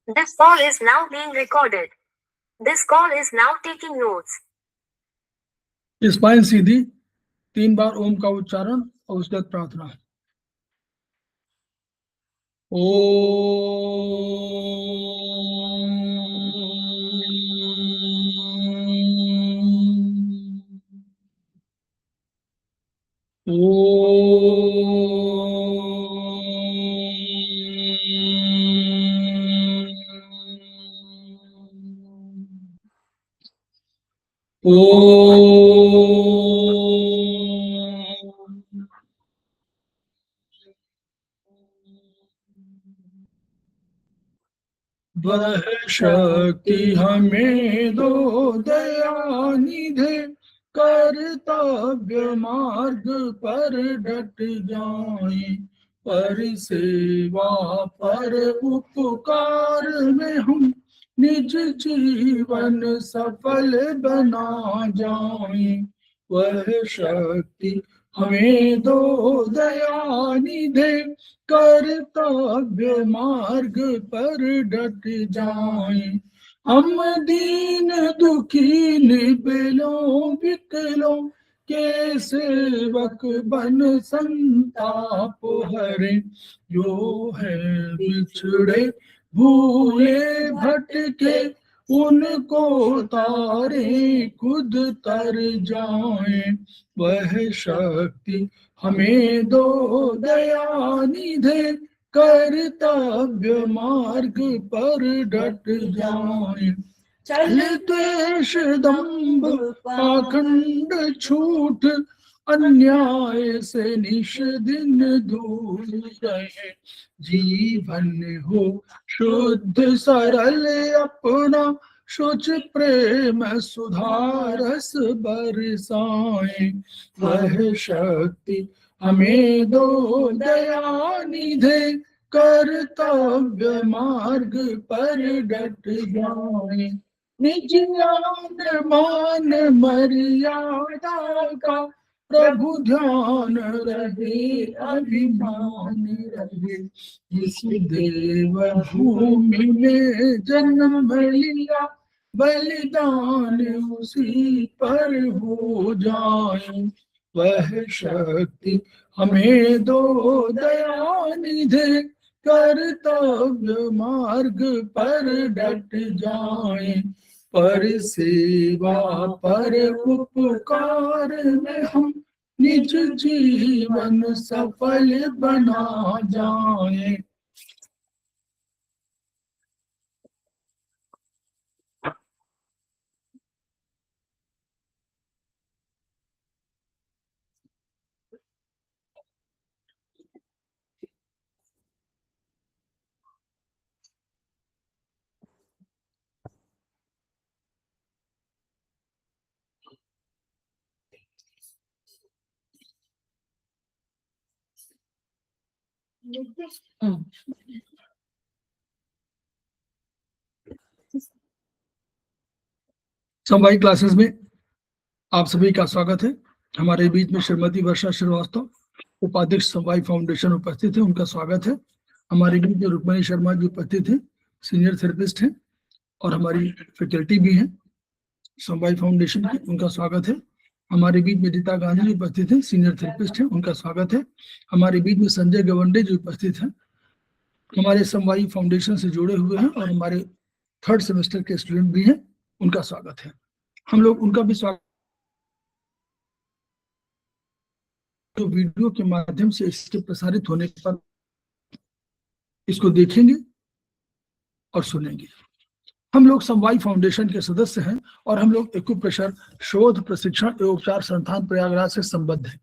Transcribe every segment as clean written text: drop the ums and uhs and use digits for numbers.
This call is now being recorded. This call is now taking notes. Spine सीधी, 3 बार ओम का उच्चारण और उसके बाद प्रार्थना। वह शक्ति हमें दो दयानिधे, कर्तव्य मार्ग पर डट जाएं, पर सेवा पर उपकार में हम निज जीवन सफल बना जाएं। वह शक्ति हमें दो दयानिधे, कर्तव्य मार्ग पर डट जाएं। हम दीन दुखी निबलों विकलों के सेवक बन संताप हरे, जो है बिछड़े भूले भटके उनको तारे खुद तर जाएं। वह शक्ति हमें दो दयानिधे, कर्तव्य मार्ग पर डट जाएं। चल द्वेष दंभ पाखंड छूट, अन्याय से निश दिन दूर रहे, जीवन हो शुद्ध सरल अपना, शुच प्रेम सुधारस बरसाएं। वह शक्ति हमें दो दयानिधे, कर्तव्य मार्ग पर डट जाएं। निज आन मान मर्यादा का प्रभु ध्यान रहे, अभिमान रहे। इस देव भूमि में जन्म लिया, बलिदान उसी पर हो जाए। वह शक्ति हमें दो दयानिधे, कर्तव्य मार्ग पर डट जाए, पर सेवा पर उपकार में हम निज जीवन सफल बना जाए। समवायी क्लासेस में आप सभी का स्वागत है। हमारे बीच में श्रीमती वर्षा श्रीवास्तव, उपाध्यक्ष समवायी फाउंडेशन उपस्थित है, उनका स्वागत है। हमारे बीच में रुक्मणी शर्मा जी उपस्थित हैं, सीनियर थेरेपिस्ट हैं और हमारी फैकल्टी भी हैं समवायी फाउंडेशन की, उनका स्वागत है। हमारे बीच में रीता गांधी जी उपस्थित हैं, सीनियर थेरेपिस्ट हैं, उनका स्वागत है। हमारे बीच में संजय गवंडे जी उपस्थित हैं, हमारे समवायी फाउंडेशन से जुड़े हुए हैं और हमारे 3rd सेमेस्टर के स्टूडेंट भी हैं, उनका स्वागत है। हम लोग उनका भी स्वागत तो वीडियो के माध्यम से इसके प्रसारित होने पर इसको देखेंगे और सुनेंगे। हम लोग समवायी फाउंडेशन के सदस्य हैं और हम लोग एक्यूप्रेशर शोध प्रशिक्षण एवं उपचार संस्थान प्रयागराज से संबद्ध हैं।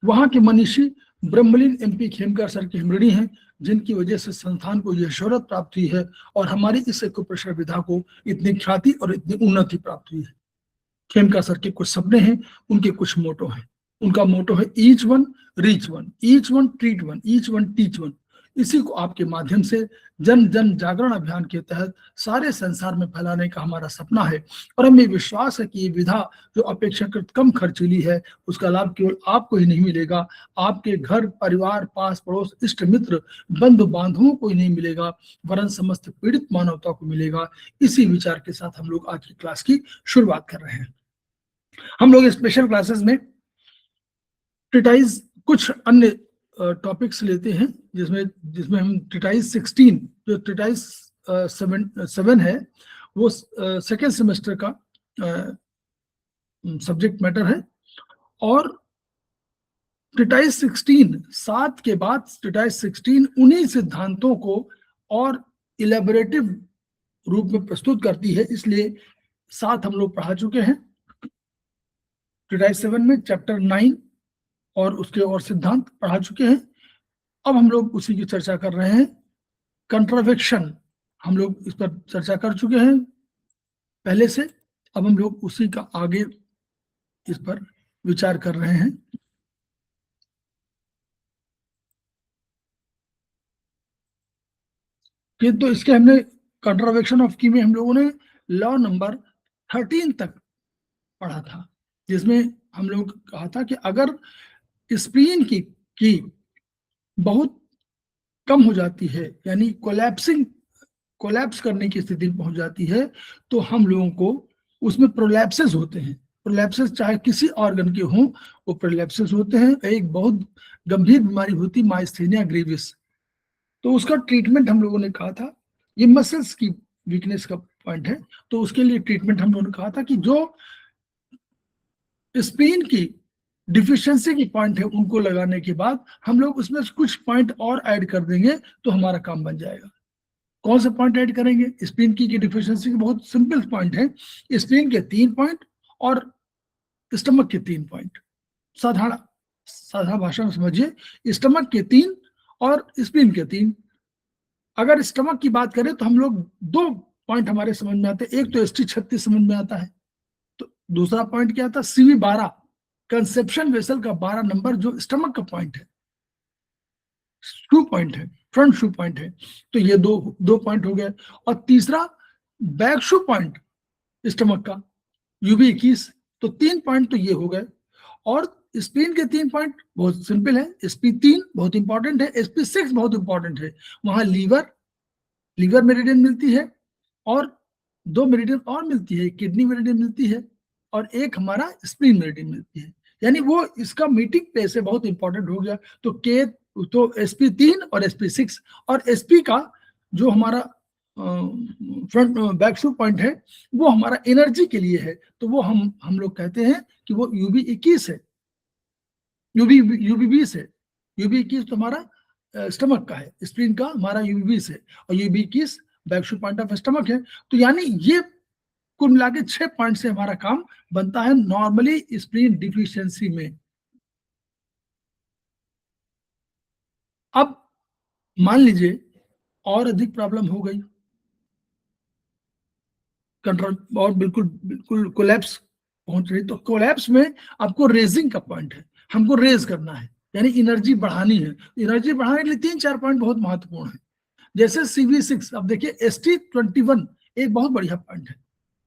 वहां के मनीषी ब्रह्मलीन MP खेमकर सर की हिमरणी हैं, जिनकी वजह से संस्थान को यह शोहरत प्राप्त हुई है और हमारी इस एक्यूप्रेशर विधा को इतनी ख्याति और इतनी उन्नति प्राप्त हुई है। खेमकर सर के कुछ सपने हैं, उनके कुछ मोटो हैं। उनका मोटो है each one reach one, each one treat one, each one teach one. इसी को आपके माध्यम से जन जन जागरण अभियान के तहत सारे संसार में फैलाने का हमारा सपना है। और हमें विश्वास है कि ये विधा जो अपेक्षाकृत कम खर्चीली है, उसका लाभ केवल आपको ही नहीं मिलेगा, आपके घर परिवार पास पड़ोस इष्ट मित्र बंधु बांधवों को ही नहीं मिलेगा, वरन समस्त पीड़ित मानवता को मिलेगा। इसी विचार के साथ हम लोग आज की क्लास की शुरुआत कर रहे हैं। हम लोग स्पेशल क्लासेस में ट्रीटाइज कुछ अन्य टॉपिक्स लेते हैं, जिसमें जिसमें हम ट्रीटाइज 16 जो ट्रीटाइज 7 है वो सेकेंड सेमेस्टर का सब्जेक्ट मैटर है। और ट्रीटाइज 16 7 के बाद ट्रीटाइज 16 उन्हीं सिद्धांतों को और इलेबोरेटिव रूप में प्रस्तुत करती है, इसलिए 7 हम लोग पढ़ा चुके हैं। ट्रीटाइज 7 में चैप्टर 9 और उसके और सिद्धांत पढ़ा चुके हैं। अब हम लोग उसी की चर्चा कर रहे हैं। कंट्रावेक्शन हम लोग इस पर चर्चा कर चुके हैं पहले से, अब हम लोग उसी का आगे इस पर विचार कर रहे हैं। कि तो इसके हमने कंट्रावेक्शन ऑफ की में हम लोगों ने लॉ नंबर 13 तक पढ़ा था, जिसमें हम लोग कहा था कि अगर स्प्लीन की बहुत कम हो जाती है, यानी कोलैप्स करने की स्थिति पहुंच जाती है, तो हम लोगों को उसमें प्रोलैप्सेस होते हैं। प्रोलैप्सेस चाहे किसी ऑर्गन के हों, वो प्रोलैप्सेस होते हैं। एक बहुत गंभीर बीमारी होती माइस्थेनिया ग्रेविस, तो उसका ट्रीटमेंट हम लोगों ने कहा था, ये मसल्स की वीकनेस का पॉइंट है, तो उसके लिए ट्रीटमेंट हम लोगों ने कहा था कि जो स्प्लीन की डिफिशियंसी की पॉइंट है उनको लगाने के बाद हम लोग उसमें कुछ पॉइंट और ऐड कर देंगे तो हमारा काम बन जाएगा। कौन से पॉइंट ऐड करेंगे? स्प्लीन की डिफिशियंसी के बहुत सिंपल पॉइंट है, स्प्लीन के 3 पॉइंट और स्टमक के 3 पॉइंट। साधारण भाषा में समझिए, स्टमक के 3 और स्प्लीन के 3। अगर स्टमक की बात करें तो हम लोग 2 पॉइंट हमारे समझ में आते हैं। एक तो ST36 समझ में आता है, तो दूसरा पॉइंट क्या था? CV12 कंसेप्शन वेसल का 12 नंबर जो स्टमक का पॉइंट है, शू पॉइंट है, फ्रंट शू पॉइंट है, तो ये दो पॉइंट हो गए। और तीसरा बैक शू पॉइंट स्टमक का UB21, तो 3 पॉइंट तो ये हो गए। और स्प्लीन के 3 पॉइंट बहुत सिंपल है, SP3 बहुत इंपॉर्टेंट है, SP6 बहुत इंपॉर्टेंट है। वहां लीवर मेरिडियन मिलती है और 2 मेरिडियन और मिलती है, किडनी मेरिडियन मिलती है और एक हमारा स्प्लीन मेरिडियन मिलती है, यानी वो इसका मीटिंग प्लेस है, बहुत इंपॉर्टेंट हो गया। तो SP3 और SP6 और SP का जो हमारा फ्रंट बैक शू पॉइंट है वो हमारा एनर्जी के लिए है, तो वो हम लोग कहते हैं कि वो UB21 है, UB20 है। UB21 तो हमारा स्टमक का है, स्प्लीन का हमारा UB20 है और UB21 back shoe point of stomach है। तो यानी ये कुल मिला के 6 पॉइंट से हमारा काम बनता है नॉर्मली स्प्लीन डिफिशियंसी में। अब मान लीजिए और अधिक प्रॉब्लम हो गई, कंट्रोल और बिल्कुल कोलैप्स पहुंच रही, तो कोलैप्स में आपको रेजिंग का पॉइंट है, हमको रेज करना है, यानी एनर्जी बढ़ानी है। एनर्जी बढ़ाने के लिए 3-4 पॉइंट बहुत महत्वपूर्ण है, जैसे CV6। अब देखिए ST21 एक बहुत बढ़िया पॉइंट है,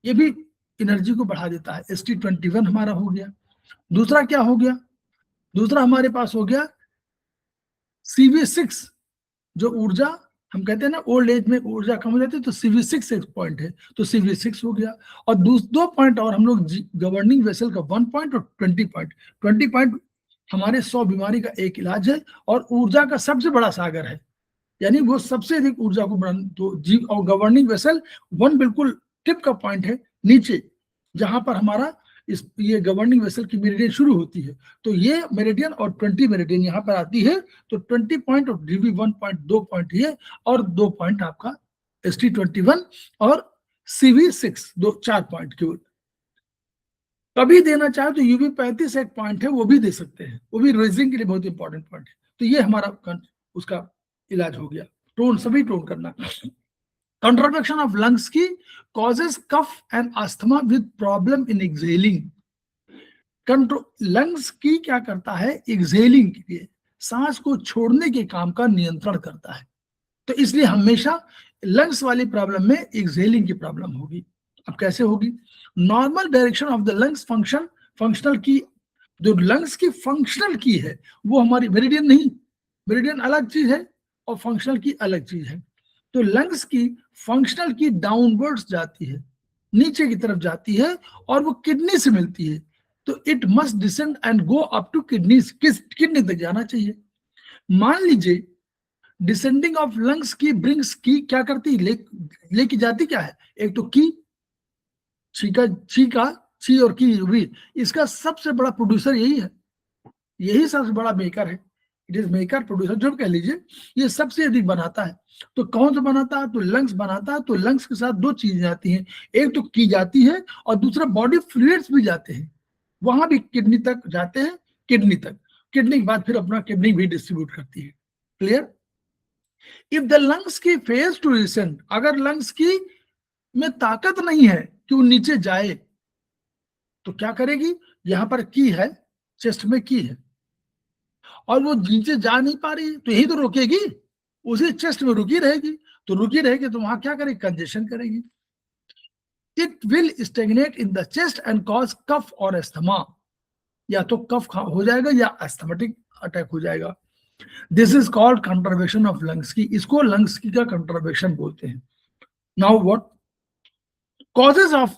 ये भी एनर्जी को बढ़ा देता है। ST21 हमारा हो गया। दूसरा क्या हो गया? दूसरा हमारे पास हो गया CV6, जो ऊर्जा हम कहते हैं ना, ओल्ड एज में ऊर्जा कम हो जाती है, तो CV6 एक पॉइंट है, तो CV6 हो गया। और 2 पॉइंट और हम लोग गवर्निंग वेसल का 1 पॉइंट और 20 पॉइंट। 20 पॉइंट हमारे 100 बीमारी का एक इलाज है और ऊर्जा का सबसे बड़ा सागर है, यानी वो सबसे अधिक ऊर्जा को तो जीव। और गवर्निंग वेसल 1 बिल्कुल टिप का पॉइंट है नीचे, जहां पर हमारा ये गवर्निंग वेसल की मेरिडियन शुरू होती है, तो ये मेरिडियन और 20 मेरिडियन यहाँ पर आती है, तो 20 पॉइंट और DB1 पॉइंट 2 पॉइंट ये और 2 पॉइंट आपका ST21 और CV6 4 पॉइंट केवल। कभी देना चाहे तो UB35 एक पॉइंट है, वो भी दे सकते हैं, वो भी रेजिंग के लिए बहुत इंपॉर्टेंट पॉइंट है। तो ये हमारा उसका इलाज हो गया। टोन सभी टोन करना। कंट्रावेक्शन ऑफ लंग्स की causes cough and asthma with problem in exhaling। Lungs की क्या करता है? एक्सहेलिंग के लिए, सांस को छोड़ने के काम का नियंत्रण करता है। तो इसलिए हमेशा लंग्स वाली प्रॉब्लम में एक्सहेलिंग की प्रॉब्लम होगी। अब कैसे होगी? Normal direction of the lungs functional की, जो लंग्स की फंक्शनल की है वो हमारी मेरिडियन नहीं, मेरिडियन अलग चीज है और फंक्शनल की अलग चीज है। तो लंग्स की फंक्शनल की डाउनवर्ड्स जाती है, नीचे की तरफ जाती है और वो किडनी से मिलती है। तो it must descend and go up to kidney, किस किडनी तक जाना चाहिए। मान लीजिए डिसेंडिंग ऑफ लंग्स की ब्रिंग्स की क्या करती, लेके जाती क्या है? एक तो की, ची और की भी, इसका सबसे बड़ा प्रोड्यूसर यही है, यही सबसे बड़ा मेकर है। इट इज मेकर प्रोड्यूसर, जो कह लीजिए ये सबसे अधिक बनाता है। तो कौन सा बनाता है? तो लंग्स बनाता है। तो लंग्स के साथ दो चीजें आती हैं, एक तो की जाती है और दूसरा बॉडी फ्लूइड्स भी जाते हैं, वहां भी किडनी तक जाते हैं, किडनी तक, किडनी के बाद फिर अपना किडनी भी डिस्ट्रीब्यूट करती है। क्लियर? इफ द लंग्स की फेज टू डिसेंड, अगर लंग्स की में ताकत नहीं है कि वो नीचे जाए, तो क्या करेगी? यहां पर की है, चेस्ट में की है और वो नीचे जा नहीं पा रही, तो यही तो रोकेगी, उसी चेस्ट में रुकी रहेगी। तो रुकी रहेगी तो वहां क्या करेगी? कंजेशन करेगी। It will stagnate in the chest and cause cough और एस्थमा, या तो कफ हो जाएगा या एस्थमेटिक अटैक हो जाएगा। This is called contravection of lungs qi, इसको लंग्स की का कंट्रावेक्शन बोलते हैं। Now what causes of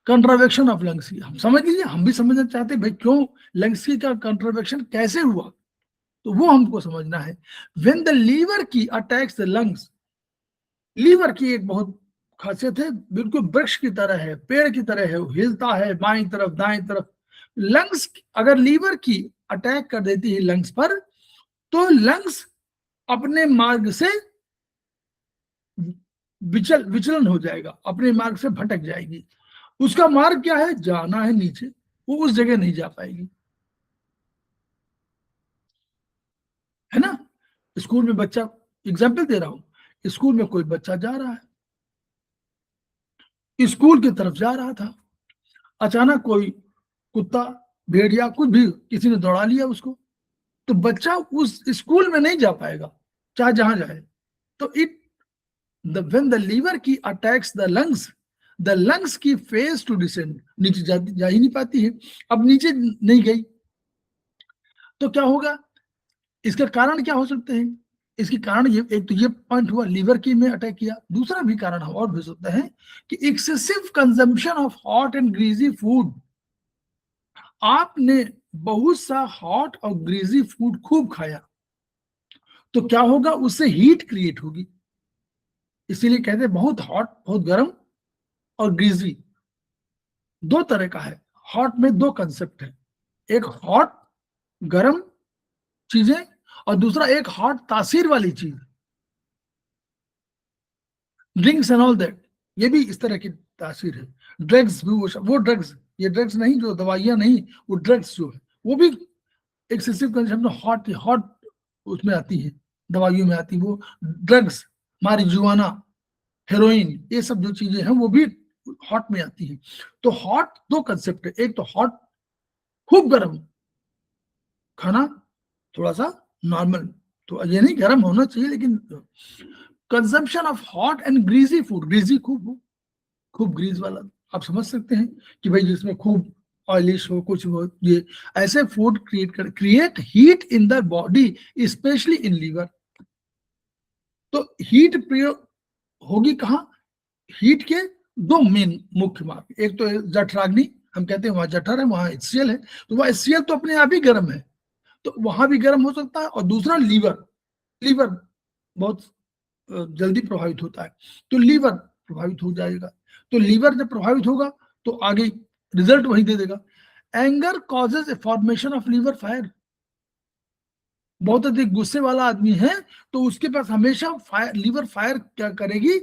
contravection of lungs qi, हम समझ लीजिए, हम भी समझना चाहते हैं भाई क्यों लंग्स की का कंट्रावेक्शन कैसे हुआ, तो वो हमको समझना है। व्हेन द लीवर की अटैक्स द लंग्स, लीवर की एक बहुत खासियत है, बिल्कुल वृक्ष की तरह है, पेड़ की तरह है, हिलता है बाईं तरफ दाएं तरफ। लंग्स अगर लीवर की अटैक कर देती है लंग्स पर, तो लंग्स अपने मार्ग से विचलन हो जाएगा, अपने मार्ग से भटक जाएगी। उसका मार्ग क्या है? जाना है नीचे, वो उस जगह नहीं जा पाएगी, है ना। स्कूल में बच्चा, एग्जाम्पल दे रहा हूं, स्कूल में कोई बच्चा जा रहा है, स्कूल की तरफ जा रहा था, अचानक कोई कुत्ता, भेड़िया, कुछ भी किसी ने दौड़ा लिया उसको, तो बच्चा उस स्कूल में नहीं जा पाएगा, चाहे जहां जाए। तो इट व्हेन द लीवर की अटैक्स द लंग्स की फेज टू डिसेंड, नीचे जा ही नहीं पाती है। अब नीचे नहीं गई तो क्या होगा? इसका कारण क्या हो सकते हैं? इसके कारण ये, एक तो ये पॉइंट हुआ लीवर की में अटैक किया, दूसरा भी कारण और भी सकता है कि excessive consumption of hot and greasy food. आपने बहुत सा हॉट और ग्रीजी फूड खूब खाया, तो क्या होगा? उससे हीट क्रिएट होगी। इसीलिए कहते हैं बहुत हॉट, बहुत गर्म, और ग्रीजी दो तरह का है। हॉट में दो कंसेप्ट है, एक हॉट गर्म चीजें और दूसरा एक हॉट तासीर वाली चीज, ड्रिंक्स एंड ऑल दैट, ये भी इस तरह की तासीर है। ड्रग्स भी वो ड्रग्स, ये ड्रग्स नहीं जो दवाइयां नहीं, वो ड्रग्स जो है वो भी एक्सेसिव कंजम्पशन हॉट हॉट उसमें आती है, दवाइयों में आती है वो ड्रग्स, मारिजुआना, हेरोइन, ये सब जो चीजें हैं वो भी हॉट में आती है। तो हॉट दो कंसेप्ट है, एक तो हॉट खूब गर्म खाना, थोड़ा सा नॉर्मल, तो ये नहीं गर्म होना चाहिए, लेकिन consumption of hot and greasy food, greasy खूब ग्रीज वाला, आप समझ सकते हैं कि भाई जिसमें खूब ऑयलिश हो, कुछ हो, ये ऐसे food create heat in the body, specially in liver. तो हीट प्रयोग होगी कहाँ? हीट के दो मेन मुख्य मार्ग, एक तो जठराग्नि, हम कहते हैं वहां जठर है, वहां HCl है, तो वह HCl तो अपने आप ही गर्म है, तो वहां भी गर्म हो सकता है। और दूसरा लीवर बहुत जल्दी प्रभावित होता है, तो लीवर प्रभावित हो जाएगा। तो लीवर जब प्रभावित होगा तो आगे रिजल्ट वही दे देगा। Anger causes a formation of liver fire, बहुत अधिक गुस्से वाला आदमी है तो उसके पास हमेशा लीवर फायर क्या करेगी?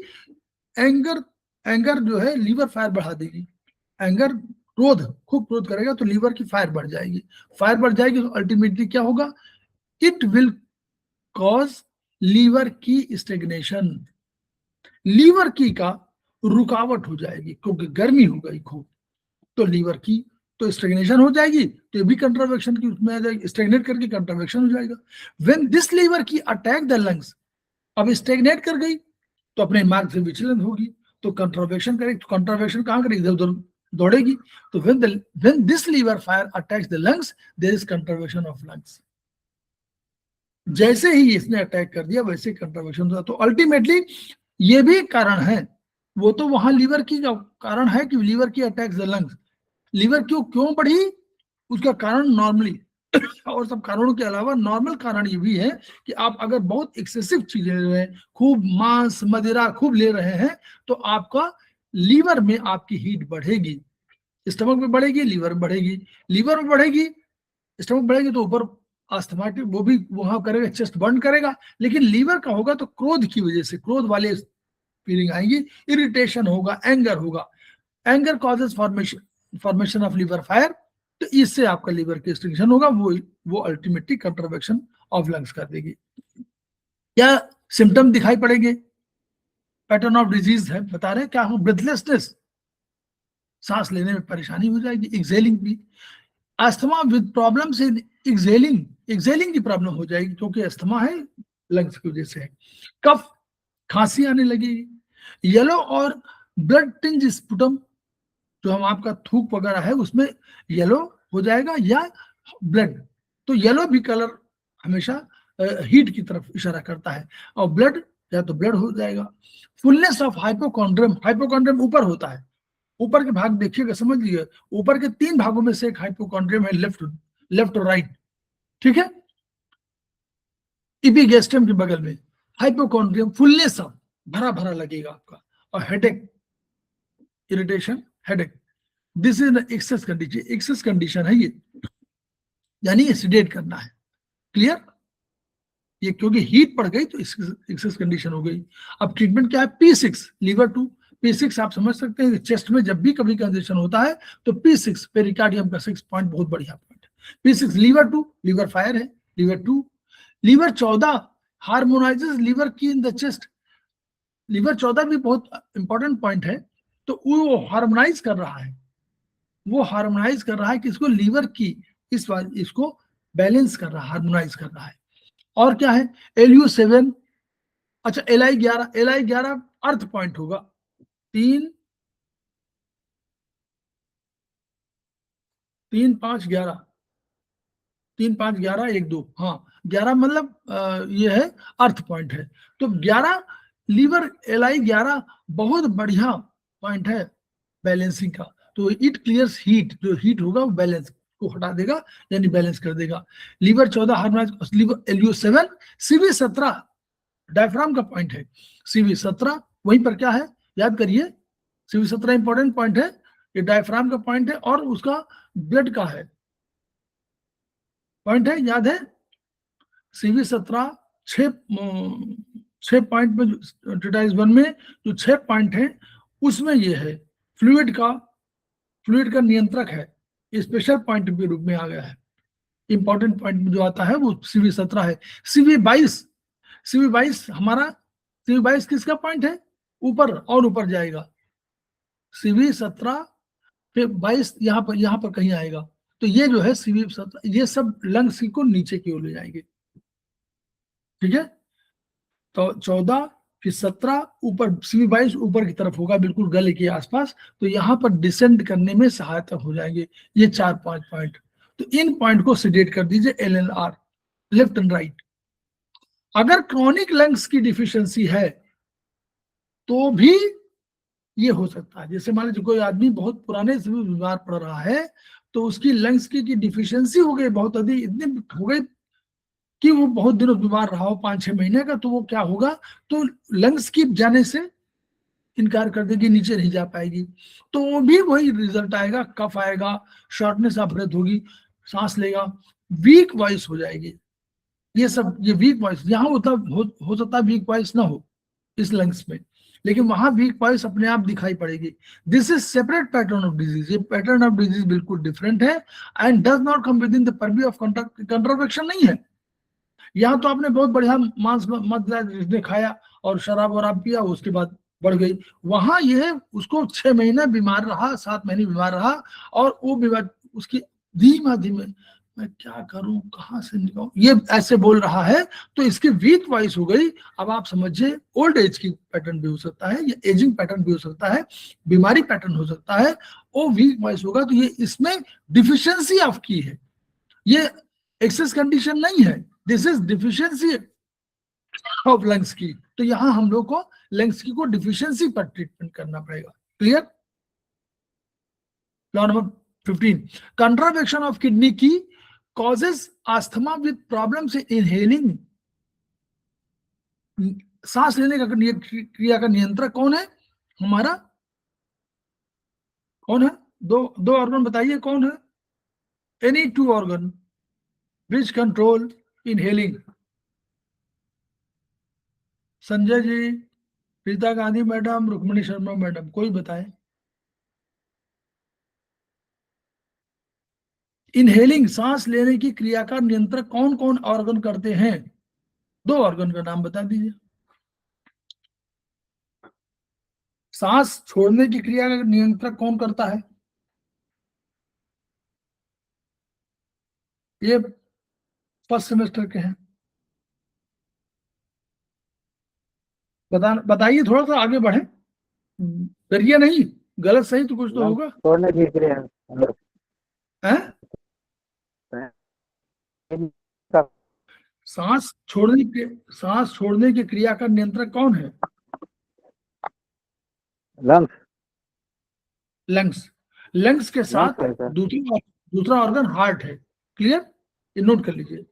एंगर जो है लीवर फायर बढ़ा देगी। एंगर खूब क्रोध करेगा तो लीवर की फायर बढ़ जाएगी, तो अल्टीमेटली क्या होगा? It will cause liver qi stagnation, liver की का रुकावट हो जाएगी, क्योंकि गर्मी हो गई खूब, तो लीवर की तो स्टेग्नेशन हो जाएगी, तो ये भी कंट्रावेक्शन की उसमें आ जाएगी, स्टेग्नेट करके कंट्रावेक्शन हो जाएगा। व्हेन दिस लीवर की अटैक द लंग्स, अब स्टेग्नेट कर गई तो अपने मार्ग से विचलन होगी, तो कंट्रावेक्शन करेगी, तो कंट्रावेक्शन कहाँ करेगी, इधर उधर दौड़ेगी। तो when this liver fire attacks the lungs there is contravection of lungs. जैसे ही इसने अटैक कर दिया वैसे कंट्रावेक्शन होता। तो अल्टीमेटली ये भी कारण है, वो तो वहां लीवर की कारण है कि लीवर की अटैक्स द लंग्स, लीवर क्यों बढ़ी उसका कारण नॉर्मली और सब कारणों के अलावा नॉर्मल कारण ये भी है कि आप अगर बहुत एक्सेसिव चीजें ले रहे हैं, खूब मांस मदिरा खूब ले रहे हैं, तो आपका लीवर में आपकी हीट बढ़ेगी, स्टमक में बढ़ेगी, लीवर में बढ़ेगी, लीवर में बढ़ेगी, स्टमक बढ़ेगी तो ऊपर अस्थमाटिक वो भी वहां करेगा, चेस्ट बर्न करेगा। लेकिन लीवर का होगा तो क्रोध की वजह से, क्रोध वाले फीलिंग आएंगी, इरिटेशन होगा, एंगर होगा, anger causes formation of liver fire, तो इससे आपका लीवर की एक्सटिंक्शन होगा, वो अल्टीमेटली कंट्रावेक्शन ऑफ लंग्स कर देगी। क्या सिम्टम दिखाई पड़ेंगे, पैटर्न ऑफ डिजीज है बता रहे हैं क्या हो, ब्रेथलेसनेस, सांस लेने में परेशानी हो जाएगी, एक्सेलिंग भी, asthma with problems in excelling की प्रॉब्लम हो जाएगी क्योंकि अस्थमा है लंग्स की वजह से है, कफ खांसी आने लगेगी, येलो और ब्लड टिंज स्पुटम, जो हम आपका थूक वगैरह है उसमें येलो हो जाएगा या ब्लड, तो येलो भी कलर हमेशा हीट की तरफ इशारा करता है, और ब्लड या तो ब्लड हो जाएगा। फुलनेस ऑफ हाइपोकॉन्ड्रियम, हाइपोकॉन्ड्रियम ऊपर होता है, ऊपर के भाग देखिएगा, समझ लीजिए ऊपर के 3 भागों में से एक हाइपोकॉन्ड्रियम है, लेफ्ट और राइट, ठीक है, इपिगैस्ट्रम के बगल में हाइपोकॉन्ड्रियम, फुलनेस ऑफ, भरा भरा लगेगा आपका, और headache, irritation, headache, this is excess condition, excess condition है ये, यानी एसिडेट करना है, क्लियर, ये क्योंकि हीट पड़ गई तो एक्सेस कंडीशन हो गई। अब ट्रीटमेंट क्या है, P6 लीवर 2, P6 आप समझ सकते हैं चेस्ट में जब भी कभी कंजेशन होता है तो P6 पेरिकार्डियम का 6 पॉइंट बहुत बढ़िया पॉइंट है, P6 लीवर 2, लीवर फायर है, लीवर 2, लीवर 14 हार्मोनाइजेस लीवर की इन द चेस्ट, लीवर 14 भी बहुत इंपॉर्टेंट पॉइंट है, तो वो हार्मोनाइज कर रहा है, वो हार्मोनाइज कर रहा है किसको, लीवर की, इस बार इसको बैलेंस कर रहा है, हार्मोनाइज कर रहा है। और क्या है, LU7, अच्छा Li11 अर्थ पॉइंट होगा, 3 3 5 11 3 5 11 1 2, हाँ 11 मतलब ये है अर्थ पॉइंट है, तो 11 लीवर Li11 बहुत बढ़िया पॉइंट है बैलेंसिंग का, तो इट क्लियर्स हीट, जो हीट होगा वो बैलेंस को हटा देगा यानी बैलेंस कर देगा। Liver 14 harmonize, liver LU7, CV17 diaphragm का पॉइंट है, CV17 वहीं पर क्या है याद करिए, CV17 इंपॉर्टेंट पॉइंट है, ये डायफ्राम का पॉइंट है और उसका ब्लड का है पॉइंट है, याद है CV17 छह पॉइंट में, ट्रीटाइज 1 में जो 6 पॉइंट है उसमें ये है, फ्लूइड का नियंत्रक है, स्पेशल पॉइंट के रूप में आ गया है, इंपॉर्टेंट पॉइंट में जो आता है वो CV17 है। CV22 हमारा, CV22 किसका पॉइंट है, ऊपर और ऊपर जाएगा, CV17 फिर 22 यहाँ पर कहीं आएगा, तो ये जो है CV17 ये सब लंग्स को नीचे की ओर ले जाएंगे, ठीक है, तो 14 फिर 17 ऊपर, CV22 ऊपर की तरफ होगा बिल्कुल गले के आसपास, तो यहाँ पर डिसेंड करने में सहायता हो जाएंगे ये 4-5 पॉइंट, तो इन पॉइंट को सेडेट कर दीजिए LNR, लेफ्ट एंड राइट। अगर क्रॉनिक लंग्स की डिफिशियंसी है तो भी ये हो सकता है, जैसे मान लीजिए कोई आदमी बहुत पुराने से भी बीमार पड़ रहा है तो उसकी लंग्स की डिफिशियंसी हो गई, बहुत अधिक इतनी हो गई कि वो बहुत दिनों बीमार रहा हो, 5-6 महीने का, तो वो क्या होगा, तो लंग्स की जाने से इनकार कर देगी, नीचे नहीं जा पाएगी, तो भी वही रिजल्ट आएगा, कफ आएगा, शॉर्टनेस ऑफ ब्रेथ होगी, सांस लेगा, वीक वॉइस हो जाएगी, ये सब, ये वीक वॉइस यहाँ होता हो सकता है वीक वॉइस ना हो इस लंग्स में, लेकिन वहां वीक वॉइस अपने आप दिखाई पड़ेगी। This is separate pattern of disease, ये पैटर्न ऑफ डिजीज बिल्कुल डिफरेंट है and does not come within the purview of contravection नहीं है। यहाँ तो आपने बहुत बढ़िया मांस जिसने खाया और शराब वराब पिया उसके बाद बढ़ गई, वहां ये है उसको 6 महीने बीमार रहा, 7 महीने बीमार रहा, और वो बीमार उसकी धीमा धीमे मैं क्या करूं, कहां से निकालूं, ये ऐसे बोल रहा है, तो इसकी वीक वॉइस हो गई। अब आप समझिए ओल्ड एज की पैटर्न भी हो सकता है, या एजिंग पैटर्न भी हो सकता है, बीमारी पैटर्न हो सकता है, वो वीक वॉइस होगा। तो ये इसमें डिफिशियंसी ऑफ की है, ये एक्सेस कंडीशन नहीं है, this is deficiency of lungs की। तो यहां हम लोग को लंग्स की को डिफिशियंसी पर ट्रीटमेंट करना पड़ेगा। Clear? Law number 15, contravection of kidney qi causes asthma with problems in inhaling। सांस लेने का क्रिया का नियंत्रक कौन है हमारा? कौन है? दो ऑर्गन बताइए कौन है? Any two organ which control inhaling. Sanjay ji, Preeta Gandhi madam, Rukmani Sharma madam, कोई बताए। इनहेलिंग सांस लेने की क्रिया का नियंत्रण कौन कौन ऑर्गन करते हैं? दो ऑर्गन का नाम बता दीजिए। सांस छोड़ने की क्रिया का नियंत्रण कौन करता है? ये फर्स्ट सेमेस्टर के हैं, बताइए, थोड़ा सा आगे बढ़े, डरिए नहीं, गलत सही तो कुछ तो होगा। छोड़ने की क्रिया हैं? सांस छोड़ने की क्रिया का नियंत्रक कौन है? लंग्स। लंग्स के साथ दूसरा ऑर्गन हार्ट है। क्लियर? ये नोट कर लीजिए,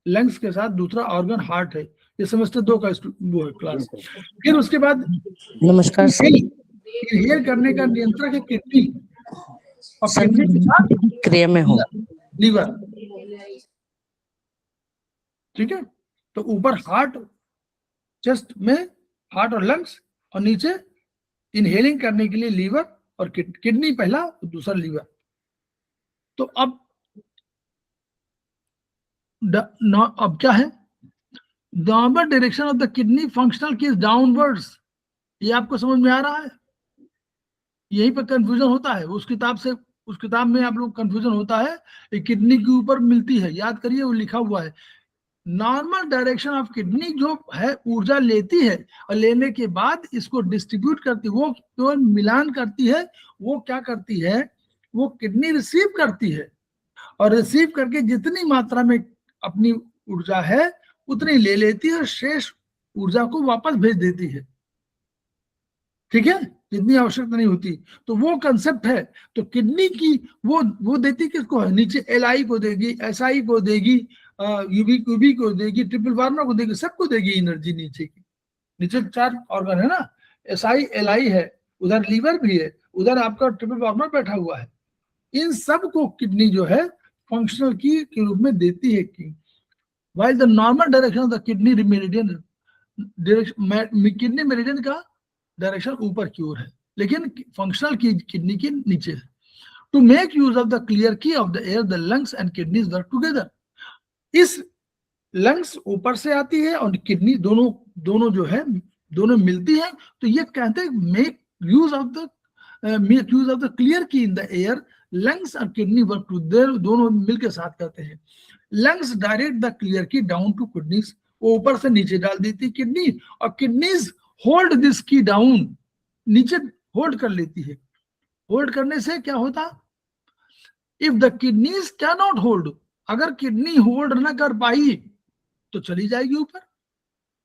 लंग्स के साथ दूसरा ऑर्गन हार्ट है। ये सेमेस्टर 2 का वो है क्लास। फिर उसके बाद नमस्कार सर। इनहेल करने का नियंत्रक है किडनी, और किडनी के साथ क्रिया में हूँ, लीवर। ठीक है? तो ऊपर हार्ट, चेस्ट में हार्ट और लंग्स, और नीचे इनहेलिंग करने के लिए लीवर और किडनी पहला, दूसरा लीवर। तो अब क्या है? Downward direction of the kidney functional की डाउनवर्ड्स। ये आपको समझ में आ रहा है? यहीं पर कंफ्यूजन होता है, उस किताब में आप लोग कंफ्यूजन होता है, किडनी के ऊपर मिलती है, याद करिए वो लिखा हुआ है। नॉर्मल डायरेक्शन ऑफ किडनी जो है ऊर्जा लेती है, और लेने के बाद इसको डिस्ट्रीब्यूट करती है, वो केवल मिलान करती है। वो क्या करती है? वो किडनी रिसीव करती है, और रिसीव करके जितनी मात्रा में अपनी ऊर्जा है उतनी ले लेती है, और शेष ऊर्जा को वापस भेज देती है। ठीक है? जितनी आवश्यकता नहीं होती। तो वो कंसेप्ट है। तो किडनी की वो देती किसको है? नीचे LI को देगी, SI को देगी, यूबी को देगी, ट्रिपल वार्नर को देगी, सबको देगी एनर्जी नीचे की। नीचे 4 ऑर्गन है ना, SI LI है, उधर लीवर भी है, उधर आपका ट्रिपल वार्नर बैठा हुआ है। इन सब को किडनी जो है फंक्शनल की के रूप में देती है की। While the normal direction of the kidney meridian, kidney meridian का डायरेक्शन ऊपर की ओर है, लेकिन फंक्शनल की किडनी के नीचे है। To make use of the clear qi of the air, the lungs and kidneys work together. इस लंग्स ऊपर से आती है और किडनी दोनों जो है दोनों मिलती है। तो ये कहते हैं make use of the clear की इन द एयर, लंग्स और किडनी वर्क टुगेदर, दोनों मिलकर साथ करते हैं। लंग्स डायरेक्ट द क्लियर की डाउन टू किडनीज, वो ऊपर से नीचे डाल देती किडनी, और किडनीज होल्ड दिस की डाउन, नीचे होल्ड कर लेती है। होल्ड करने से क्या होता? If the kidneys can not hold, अगर किडनी होल्ड ना कर पाई तो चली जाएगी ऊपर।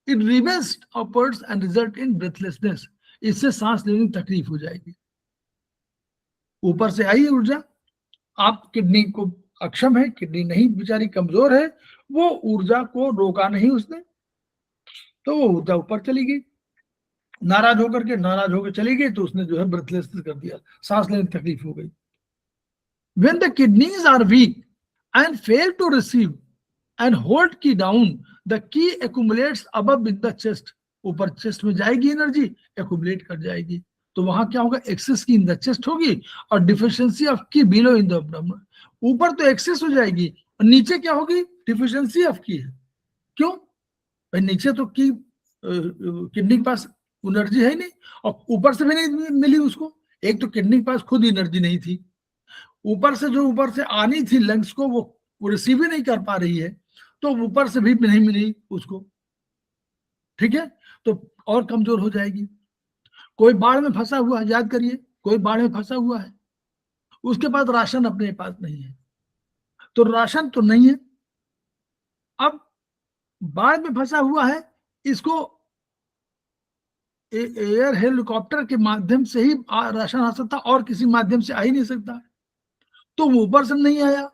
It rebels upwards and result in breathlessness, इससे सांस लेने में तकलीफ हो जाएगी। ऊपर से आई ऊर्जा, आप किडनी को अक्षम है, किडनी नहीं बेचारी कमजोर है, वो ऊर्जा को रोका नहीं उसने, तो वो ऊर्जा ऊपर चली गई, नाराज होकर चली गई, तो उसने जो है ब्रेथलेसनेस कर दिया, सांस लेने में तकलीफ हो गई। When the kidneys are weak and fail to receive and hold key down, the key accumulates above in the chest, ऊपर चेस्ट में जाएगी एनर्जी, एक्यूमुलेट कर जाएगी। तो वहां क्या होगा? एक्सेस की इन द चेस्ट होगी, और डिफिशियंसी ऑफ की बिलो इन द एब्डोमेन। ऊपर तो एक्सेस हो जाएगी, और नीचे क्या होगी? डिफिशियंसी ऑफ की है। क्यों भाई? नीचे तो की किडनी के पास एनर्जी है नहीं, और ऊपर से भी नहीं मिली उसको। एक तो किडनी के पास खुद एनर्जी नहीं थी, ऊपर से जो ऊपर से आनी थी लंग्स को वो रिसीव ही नहीं कर पा रही है, तो ऊपर से भी नहीं मिली उसको, ठीक है, तो और कमजोर हो जाएगी। कोई बाढ़ में फंसा हुआ है, याद करिए, कोई बाढ़ में फंसा हुआ है, उसके पास राशन अपने पास नहीं है, तो राशन तो नहीं है, अब बाढ़ में फंसा हुआ है, इसको एयर हेलीकॉप्टर के माध्यम से ही राशन आ सकता, और किसी माध्यम से आ ही नहीं सकता, तो वो ऊपर से नहीं आया,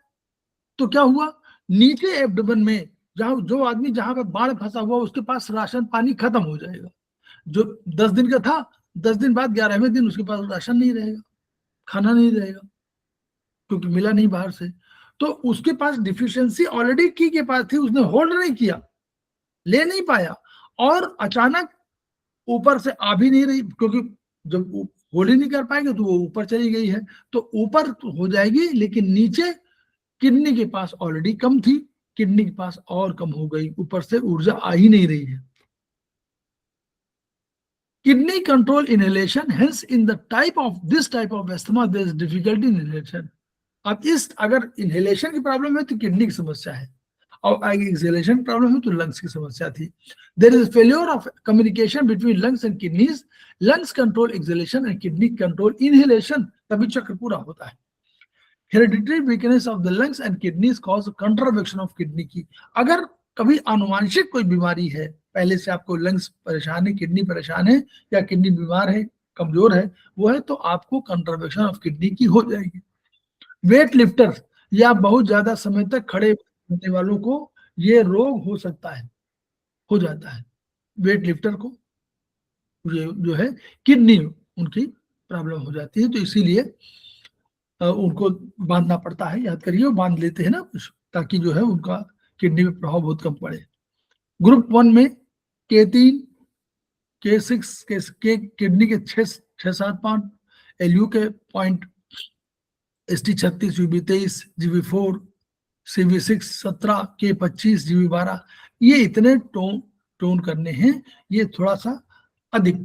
तो क्या हुआ, नीचे एब्डोमेन में जहां जो आदमी जहां पर बाढ़ फंसा हुआ उसके पास राशन पानी खत्म हो जाएगा, जो 10 दिन का था 10 दिन बाद 11वें दिन उसके पास राशन नहीं रहेगा, खाना नहीं रहेगा, क्योंकि मिला नहीं बाहर से, तो उसके पास डिफिशियंसी ऑलरेडी की के पास थी, उसने होल्ड नहीं किया, ले नहीं पाया, और अचानक ऊपर से आ भी नहीं रही, क्योंकि जब होल्ड ही नहीं कर पाएंगे तो वो ऊपर चली गई है, तो ऊपर तो हो जाएगी, लेकिन नीचे किडनी के पास ऑलरेडी कम थी, किडनी के पास और कम हो गई, ऊपर से ऊर्जा आ ही नहीं रही है। Kidney control inhalation, hence in the type of this type of asthma there is difficulty in inhalation. अब इस अगर इनहेलेशन की प्रॉब्लम है तो किडनी की समस्या है, और अगर एक्सहेलेशन प्रॉब्लम है तो लंग्स की समस्या थी। There is failure of communication between lungs and kidneys, lungs control exhalation and kidney control inhalation, तभी चक्र पूरा होता है। Hereditary weakness of the lungs and kidneys cause contravection of kidney qi, अगर कभी आनुवांशिक कोई बीमारी है, पहले से आपको लंग्स परेशान है, किडनी परेशान है, या किडनी बीमार है, कमजोर है, वो है, तो आपको कंट्रावेक्शन ऑफ किडनी की हो जाएगी। वेट लिफ्टर या बहुत ज्यादा समय तक खड़े होने वालों को ये रोग हो सकता है, हो जाता है, वेट लिफ्टर को ये जो है किडनी उनकी प्रॉब्लम हो जाती है, तो इसीलिए उनको बांधना पड़ता है, याद करिए, वो बांध लेते हैं ना कुछ, ताकि जो है उनका किडनी पे प्रभाव बहुत कम पड़े। ग्रुप 1 में K3 K6 के किडनी के 6-7 एलयू के point, ST36 UB23 GB4 CV6 17 K25 GB12, ये इतने टोन करने हैं, ये थोड़ा सा अधिक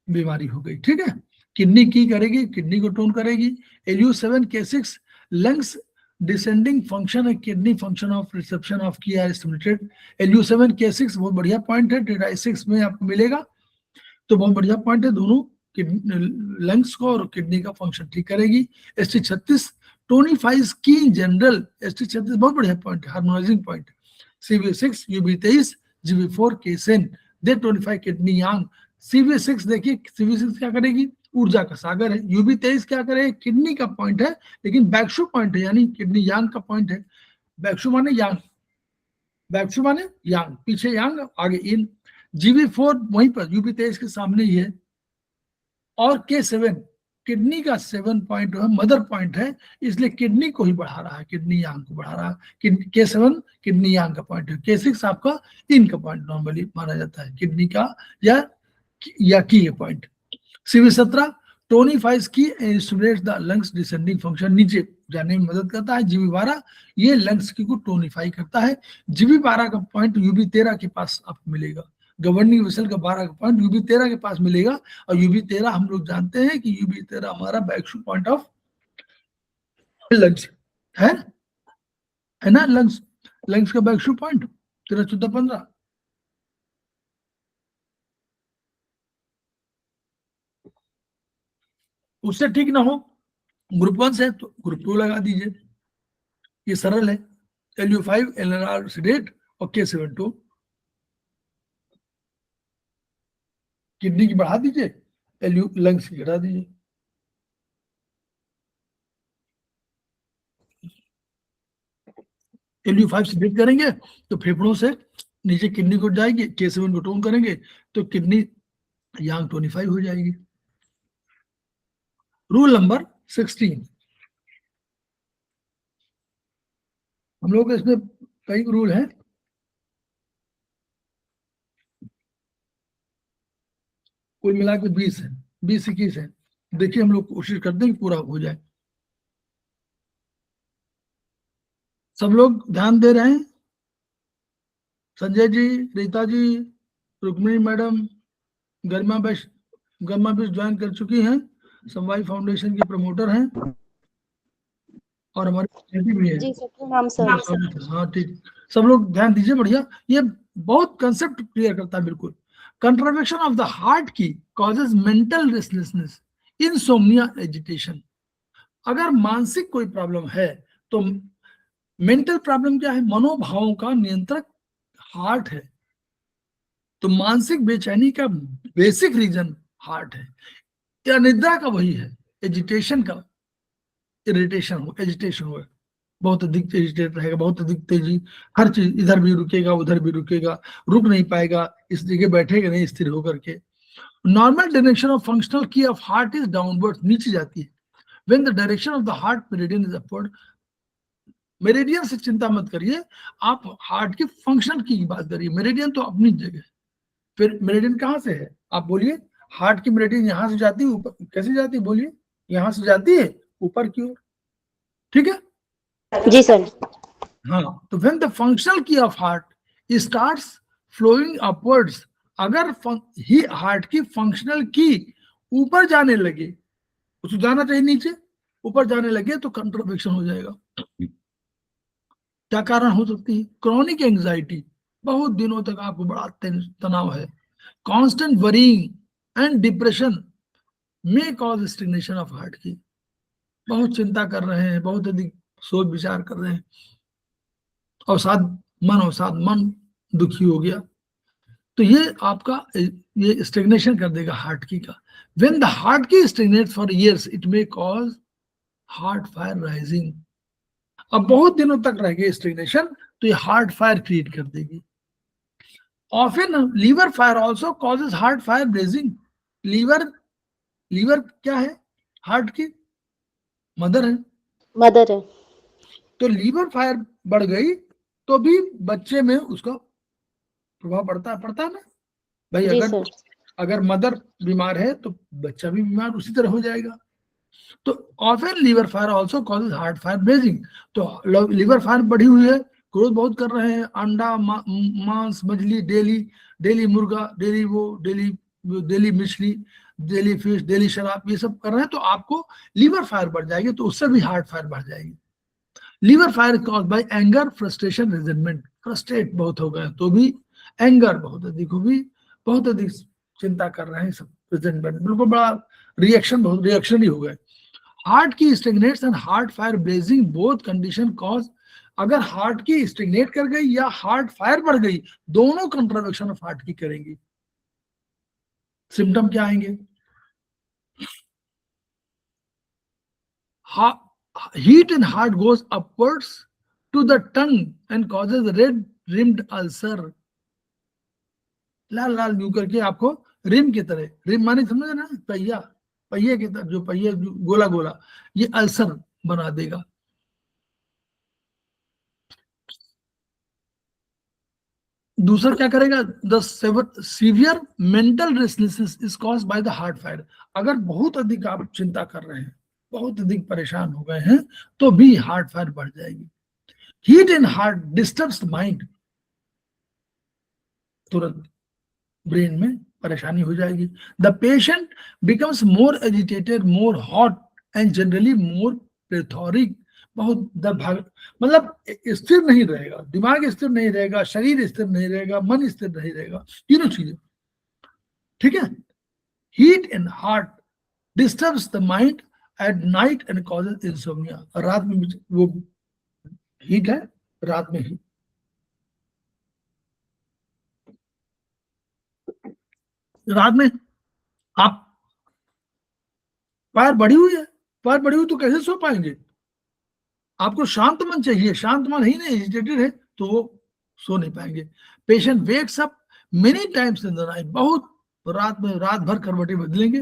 बीमारी हो गई, ठीक है। किडनी की करेगी, किडनी को टोन करेगी। LU7 K6 lungs descending function है, kidney function of reception of qi are stimulated. LU7 K6 बहुत बढ़िया पॉइंट है, TI6 में आपको मिलेगा, तो बहुत बढ़िया पॉइंट है, दोनों लंग्स को और किडनी का फंक्शन ठीक करेगी। ST36 टोनिफाइज की इन जनरल, ST36 बहुत बढ़िया पॉइंट है, harmonising point. CV6 UB23 GB4 K7 दे टोनिफाई किडनी यांग। CV6 देखिए, CV6 क्या करेगी, ऊर्जा का सागर है। UB23 क्या करेगी, किडनी का पॉइंट है, लेकिन बैक्शु पॉइंट है, यानी किडनी यांग का पॉइंट है। बैक्शु माने यांग, बैक्शु माने यांग, पीछे यांग आगे इन। GB4 वहीं पर UB23 के सामने ही है, और K7 किडनी का 7 पॉइंट है, मदर पॉइंट है, इसलिए किडनी को ही बढ़ा रहा है, किडनी यांग को बढ़ा रहा है। K7 किडनी यांग का पॉइंट है, K6 आपका इन का पॉइंट नॉर्मली माना जाता है, किडनी का या की पॉइंट। CV17 टोनिफाइज की stimulates the lungs descending function, नीचे जाने में मदद करता है। GB12 ये लंग्स की को टोनिफाई करता है। GB12 का पॉइंट UB13 के पास आपको मिलेगा, गवर्निंग वेसल का 12 का पॉइंट UB13 के पास मिलेगा, और UB13 हम लोग जानते हैं कि UB13 हमारा बैक्शु पॉइंट ऑफ लंग्स है ना, लंग्स का बैक्शु पॉइंट 13, 14, 15। उससे ठीक ना हो ग्रुप 1 से, तो ग्रुप 2 लगा दीजिए, ये सरल है। LU5 LNR सेडेट और K7 किडनी की बढ़ा दीजिए, LU लंग्स की घटा दीजिए। LU5 सेडेट करेंगे तो फेफड़ों से नीचे किडनी को जाएगी, K7 को टोन करेंगे तो किडनी यांग टोनिफाई हो जाएगी। रूल नंबर 16, हम लोग इसमें कई रूल हैं, कुल मिला के 20 है, 20-21 है। देखिए हम लोग कोशिश करते हैं कि पूरा हो जाए। सब लोग ध्यान दे रहे हैं? संजय जी, रीता जी, रुक्मिणी मैडम, गरिमा बिश ज्वाइन कर चुकी हैं, समवाई फाउंडेशन की प्रमोटर हैं। और हमारी community भी है। जी सर, प्रणाम सर। हाँ ठीक, सब लोग ध्यान दीजिए, बढ़िया। ये बहुत कंसेप्ट क्लियर करता है बिल्कुल। कंट्रवेक्शन ऑफ द हार्ट की causes mental restlessness, insomnia, agitation. अगर मानसिक कोई प्रॉब्लम है तो मेंटल प्रॉब्लम क्या है? मनोभावों का नियंत्रक हार्ट है। तो मानसिक बेचैनी का बेसिक रीजन हार्ट है, या निद्रा का वही है, एजिटेशन का, इरिटेशन हो, एजिटेशन हो, बहुत अधिक एजिटेट रहेगा, बहुत अधिक तेजी, हर चीज इधर भी रुकेगा उधर भी रुकेगा, रुक नहीं पाएगा, इस जगह बैठेगा नहीं स्थिर होकर के। Normal direction of functional qi of heart is downward, नीचे जाती है। When the direction of the heart meridian is upward, meridian से चिंता मत करिए, आप हार्ट की फंक्शन की बात करिए। मेरिडियन तो अपनी जगह, फिर मेरिडियन कहाँ से है आप बोलिए? हार्ट की मेरिडियन यहाँ से जाती है ऊपर, कैसे जाती है बोलिए? यहाँ से जाती है ऊपर की ओर, ठीक है जी सर। हाँ, तो when the functional qi of heart starts flowing upwards, अगर ही हार्ट की फंक्शनल की ऊपर जाने लगे, उसको जाना चाहिए नीचे, ऊपर जाने लगे तो कंट्रोवेक्शन हो जाएगा। क्या कारण हो सकती है? क्रॉनिक एंजाइटी, बहुत दिनों तक आपको बड़ा तनाव है। कांस्टेंट वरीइंग एंड डिप्रेशन में कॉज स्टेग्नेशन ऑफ हार्ट की, बहुत चिंता कर रहे हैं, बहुत अधिक सोच विचार कर रहे हैं, अवसाद मन दुखी हो गया, तो ये आपका ये स्टेग्नेशन कर देगा हार्ट की का। When the heart qi stagnate for years it may cause heart fire rising. अब बहुत दिनों तक रहेगी स्टेग्नेशन तो ये हार्ट फायर क्रिएट कर देगी। Often liver fire also causes heart fire blazing. Liver क्या है? हार्ट की मदर है। मदर है। तो लीवर फायर बढ़ गई तो भी बच्चे में उसका प्रभाव पड़ता है ना भाई। जी सर। अगर मदर बीमार है तो बच्चा भी बीमार उसी तरह हो जाएगा। तो often liver fire also causes heart fire blazing. तो लीवर फायर बढ़ी हुई है, ग्रोथ बहुत कर रहे हैं, अंडा मांस मछली, डेली मुर्गा, डेली मछली, डेली फिश, डेली शराब, ये सब कर रहे हैं तो आपको लीवर फायर बढ़ जाएगी, तो उससे भी हार्ट फायर बढ़ जाएगी। Liver fire cause by anger, frustration, resentment. Frustrate बहुत हो गए तो भी एंगर बहुत अधिक होगी, बहुत अधिक चिंता कर रहे हैं, सब रिजेंटमेंट, बिल्कुल बड़ा बहुत रिएक्शन ही हो गए। Heart qi stagnates and heart fire blazing both condition cause, अगर हार्ट की स्टेग्नेट कर गई या हार्ट फायर बढ़ गई, दोनों कंट्रोवेक्शन ऑफ हार्ट की करेंगी। सिम्टम क्या आएंगे? Heat in heart goes upwards to the tongue and causes red rimmed ulcer. लाल लाल यूं करके आपको रिम की तरह, रिम माने समझ ना, पहिए की तरह, जो पहिए गोला गोला, ये अल्सर बना देगा। दूसरा क्या करेगा? The severe mental restlessness is caused by the heart fire. अगर बहुत अधिक आप चिंता कर रहे हैं, बहुत अधिक परेशान हो गए हैं, तो भी हार्ट फायर बढ़ जाएगी। Heat in heart disturbs the mind, तुरंत ब्रेन में परेशानी हो जाएगी। The patient becomes more agitated, more hot and generally more plethoric. बहुत मतलब स्थिर नहीं रहेगा, दिमाग स्थिर नहीं रहेगा, शरीर स्थिर नहीं रहेगा, मन स्थिर नहीं रहेगा, तीनों चीजें, ठीक है। Heat in heart disturbs the mind at night and causes insomnia. रात में वो हीट है, रात में ही आप फायर बढ़ी हुई है, फायर बढ़ी हुई तो कैसे सो पाएंगे? आपको शांत मन चाहिए, शांत मन ही नहीं, एजिटेटेड है तो वो सो नहीं पाएंगे। Patient wakes up many times in the night, बहुत रात भर करवटें बदलेंगे।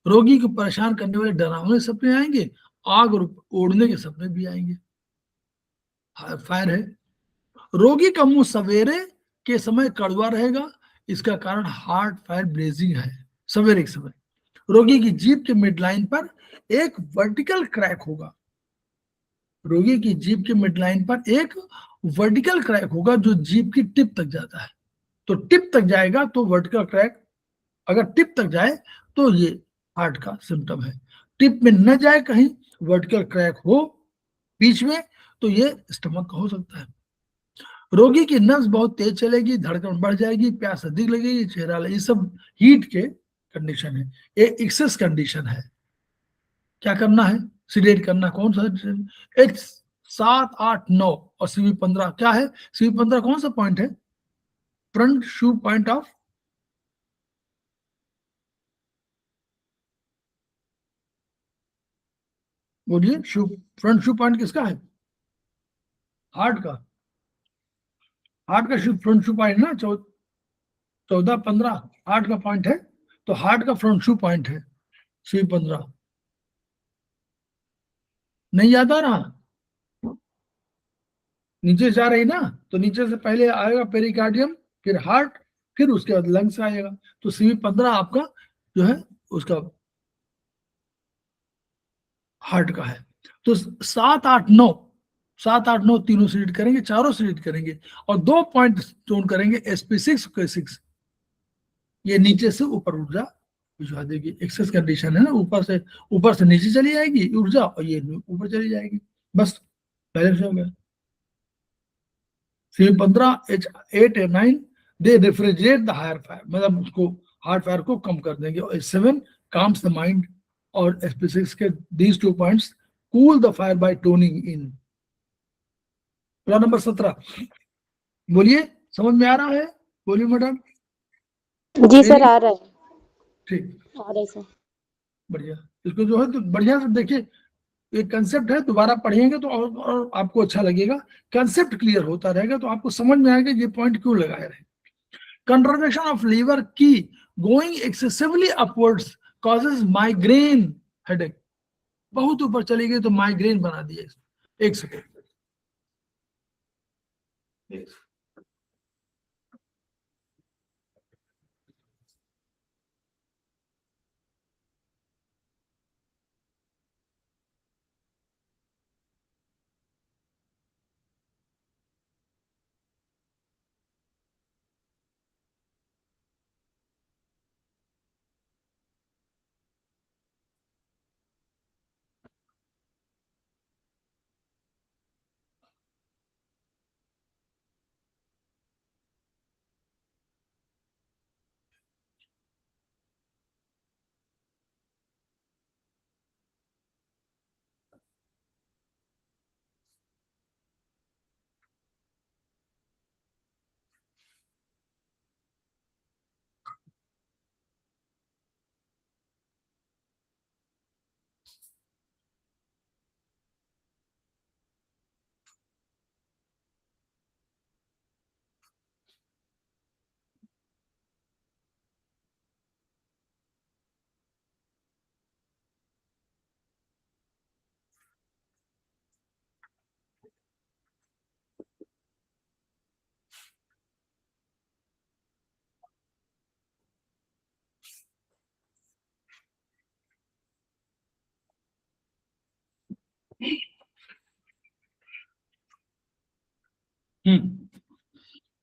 रोगी को परेशान करने वाले डरावने सपने आएंगे, आग और ओढ़ने के सपने भी आएंगे। फायर है। रोगी का मुंह सवेरे के समय कड़वा रहेगा, इसका कारण हार्ट फायर ब्लेजिंग है। सवेरे के समय रोगी की जीभ के मिडलाइन पर एक वर्टिकल क्रैक होगा, रोगी की जीभ के मिडलाइन पर एक वर्टिकल क्रैक होगा जो जीभ की टिप तक जाता है। तो टिप तक जाएगा तो वर्टिकल क्रैक, अगर टिप तक जाए तो ये हार्ट का सिम्टम है। टिप में न जाए कहीं, वर्टिकल क्रैक हो बीच में, तो ये स्टमक का हो सकता है। रोगी की नब्ज बहुत तेज चलेगी, धड़कन बढ़ जाएगी, प्यास अधिक लगेगी, चेहरा, ये सब हीट के कंडीशन है, ये एक्सेस कंडीशन है। क्या करना है? सीडेट करना। कौन सा? H 7, 8, 9 और CV 15 क्या है? CV 15 कौन सा पॉइंट है? फ्रंट शू पॉइंट ऑफ, बोलिए, शू, फ्रंट शू पॉइंट किसका है? हार्ट का। हार्ट का शू फ्रंट शू पॉइंट ना, 14, 15 हार्ट का पॉइंट है, तो हार्ट का फ्रंट शू पॉइंट है CV 15। नहीं याद आ रहा? नीचे जा रही ना, तो नीचे से पहले आएगा पेरिकार्डियम, फिर हार्ट, फिर उसके बाद लंग्स आएगा। तो CV 15 आपका जो है उसका हार्ट का है। तो 7, 8, 9, 7, 8, 9 तीनों से रीड करेंगे, चारों से रीड करेंगे, और 2 पॉइंट चोन करेंगे SP6 K6। ये नीचे से ऊपर ऊर्जा भिजवा देगी। एक्सेस कंडीशन है ना, ऊपर से नीचे चली जाएगी ऊर्जा, और ये ऊपर चली जाएगी, बस बैलेंस हो गया। CV 15, H8 या 9 दे रेफ्रिजरेट द हायर फायर, मतलब उसको हार्ट फायर को कम कर देंगे, और H7 calms the mind, और SP6 के these 2 points cool the fire by toning in। Plan number 17, बोलिए, समझ में आ रहा है? बोलिए मैडम। जी सर, आ रहा है। ठीक, आ रहा है सर। बढ़िया। इसको जो है तो बढ़िया से देखिए, एक कंसेप्ट है, दोबारा पढ़ेंगे तो और आपको अच्छा लगेगा, कंसेप्ट क्लियर होता रहेगा, तो आपको समझ में आएगा ये पॉइंट क्यों लगाए रहे। कंट्रावेक्शन of liver qi going excessively upwards causes migraine headache. बहुत ऊपर चली गई तो माइग्रेन बना दिया। एक सेकेंड,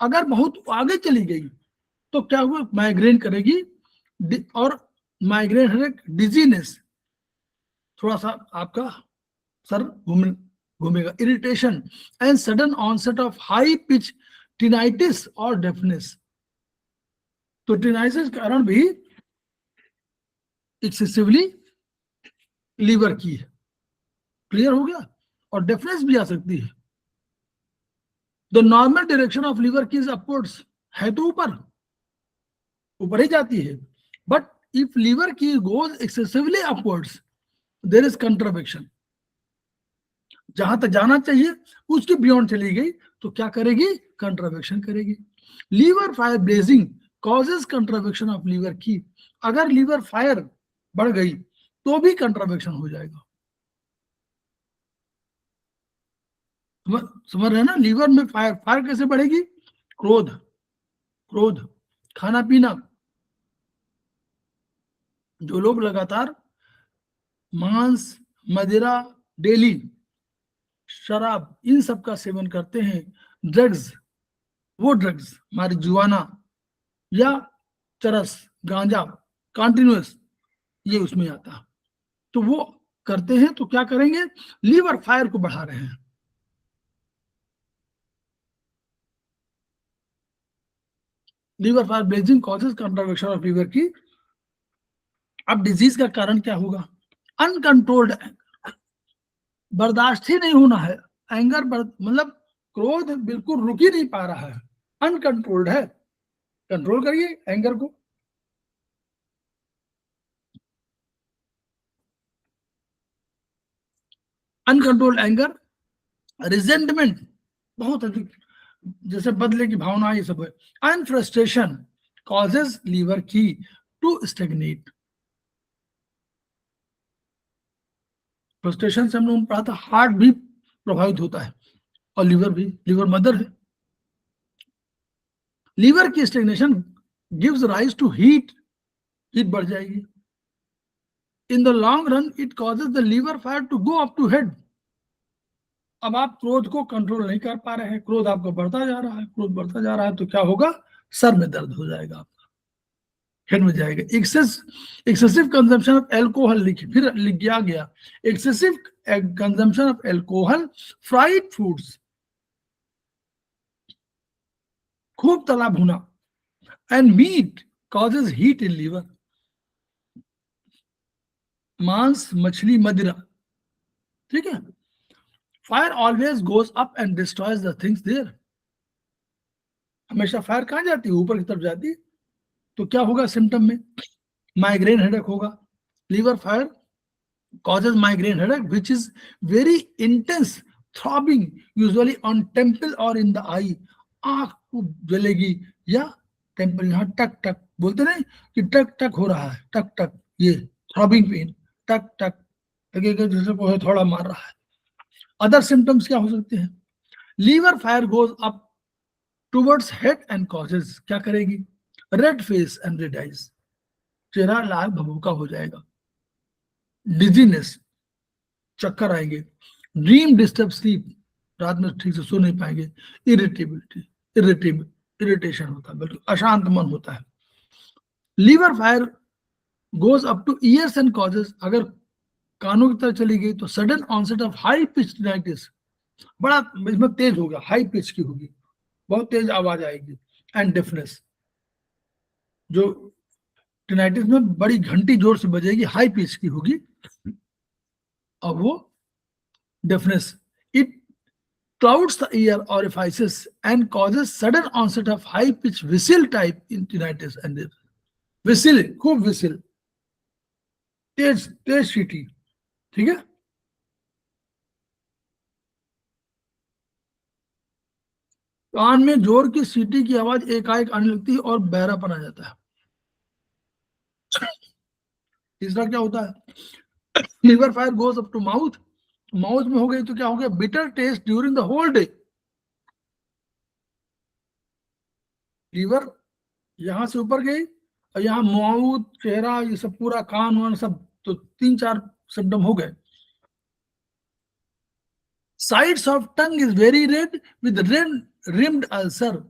अगर बहुत आगे चली गई तो क्या हुआ? माइग्रेन करेगी, और माइग्रेन हेडेक, डिजीनेस, थोड़ा सा आपका सर घूमेगा, irritation and sudden onset of high pitch tinnitus और डेफनेस। तो टिनाइटिस का कारण भी एक्सेसिवली लीवर की है, क्लियर हो गया, और डेफनेस भी आ सकती है। The normal direction of liver qi is upwards, है तो ऊपर ही जाती है, but if liver qi goes excessively upwards there is contravection. जहां तक जाना चाहिए उसके बियॉन्ड चली गई तो क्या करेगी? कंट्रावेक्शन करेगी। Liver fire blazing causes contravection of liver की। अगर लीवर फायर बढ़ गई तो भी कंट्रावेक्शन हो जाएगा। समझ रहे हैं ना? लीवर में फायर, फायर कैसे बढ़ेगी? क्रोध, क्रोध, खाना पीना। जो लोग लगातार मांस, मदिरा, डेली शराब, इन सब का सेवन करते हैं, ड्रग्स, वो ड्रग्स मारिजुआना या चरस, गांजा, कॉन्टिन्यूस, ये उसमें आता है। तो वो करते हैं तो क्या करेंगे, लीवर फायर को बढ़ा रहे हैं। Liver fire blazing causes contravection of liver qi. अब डिजीज का कारण क्या होगा, अनकंट्रोल्ड एंगर, बर्दाश्त ही नहीं होना है, एंगर मतलब क्रोध बिल्कुल रुक ही नहीं पा रहा है, अनकंट्रोल्ड है, कंट्रोल करिए एंगर को। अनकंट्रोल्ड एंगर, रिजेंटमेंट बहुत अधिक, जैसे बदले की भावना, ये सब है। एंड फ्रस्ट्रेशन कॉजेज लीवर की टू स्टेगनेट। फ्रस्ट्रेशन से हम लोगों ने पढ़ा था हार्ट भी प्रभावित होता है और लीवर भी, लीवर मदर है। Liver qi stagnation gives rise to heat, heat बढ़ जाएगी। In the long run it causes the liver fire to go up to head. अब आप क्रोध को कंट्रोल नहीं कर पा रहे हैं, क्रोध आपका बढ़ता जा रहा है, क्रोध बढ़ता जा रहा है, तो क्या होगा, सर में दर्द हो जाएगा आपका, हेड में जाएगा। एक्सेसिव कंजम्पशन ऑफ एल्कोहल, लिखिए फिर लिख गया excessive consumption of alcohol, fried foods, खूब तला भुना, and meat causes heat in liver. मांस, मछली, मदिरा, ठीक है। Fire always goes up and destroys the things there. हमेशा फायर कहां जाती है, ऊपर की तरफ जाती है। तो क्या होगा सिम्टम में, माइग्रेन हेडेक होगा। Liver fire causes migraine headache which is very intense throbbing usually on temple or in the eye। आंख को जलेगी या टेम्पल, यहाँ टक टक बोलते नहीं कि टक टक हो रहा है, टक टक, ये थ्रॉबिंग पेन, टक टक लगेगा जैसे कोई थोड़ा मार रहा है। अदर सिम्टम्स क्या हो सकते हैं, liver fire goes up towards head and causes, क्या करेगी, red face and red eyes, चेहरा लाल भभूका हो जाएगा। डिजीनेस, चक्कर आएंगे। ड्रीम डिस्टर्ब स्लीप, रात में ठीक से सो नहीं पाएंगे। इरिटेशन होता है, बिल्कुल अशांत मन होता है। Liver fire goes up to ears and causes, अगर कानों की तरफ चली गई तो sudden onset of high pitch tinnitus, बड़ा इसमें तेज होगा, हाई पिच की होगी, बहुत तेज आवाज आएगी। एंड डेफनेस, जो टिनाइटिस में बड़ी घंटी जोर से बजेगी, हाई पिच की होगी, और वो deafness. It clouds the ear orifices and causes sudden onset of high pitch whistle type in tinnitus and whistle, खूब whistle, तेज तेज सीटी, ठीक है। कान में जोर की सीटी की आवाज एकाएक आने लगती है और बहरापन आ जाता है। तीसरा क्या होता है, liver fire goes up to mouth, mouth में हो गई तो क्या हो गया, bitter taste during the whole day. Liver यहां से ऊपर गई और यहाँ माउथ, चेहरा, ये सब पूरा कान वान सब, तो 3-4 सिम्टम हो गए। Sides of tongue is very read with rimmed ulcer,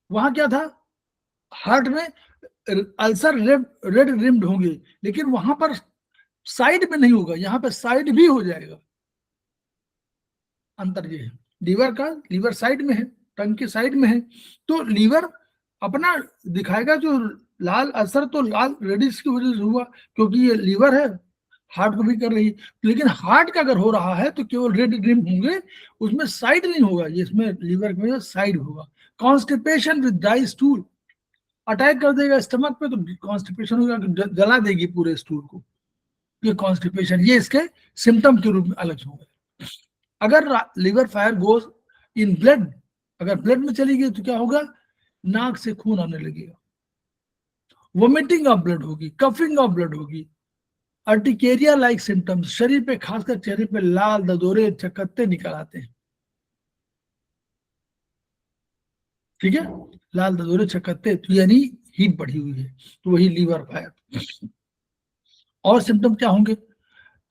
वहां क्या था, हार्ट में अल्सर रेड रिम्ड होंगे, लेकिन वहां पर साइड में नहीं होगा, यहाँ पे साइड भी हो जाएगा। अंतर ये है, लीवर का, लीवर साइड में है, टंग के साइड में है, तो लीवर अपना दिखाएगा जो लाल अल्सर, तो लाल रेडिश की वजह से हुआ, क्योंकि ये लीवर है, हार्ट को भी कर रही है। लेकिन हार्ट का अगर हो रहा है तो केवल रेड रिम होंगे, उसमें साइड नहीं होगा, ये इसमें लीवर में साइड होगा। Constipation with dry stool, attack कर देगा स्टमक पे तो कॉन्स्टिपेशन होगा, जला देगी पूरे स्टूल को, ये कॉन्स्टिपेशन, ये इसके सिम्टम के रूप में अलग होंगे। अगर liver fire goes in blood, अगर ब्लड में चली गई तो क्या होगा, नाक से खून आने लगेगा, वोमिटिंग ऑफ ब्लड होगी, कफिंग ऑफ ब्लड होगी, अर्टिकेरिया लाइक सिम्टम्स, शरीर पे खासकर चेहरे पे लाल ददोरे चकत्ते निकल आते हैं, ठीक है, लाल ददोरे चकत्ते, तो यानी हीट बढ़ी हुई है, तो वही लीवर फायर। और सिम्टम क्या होंगे,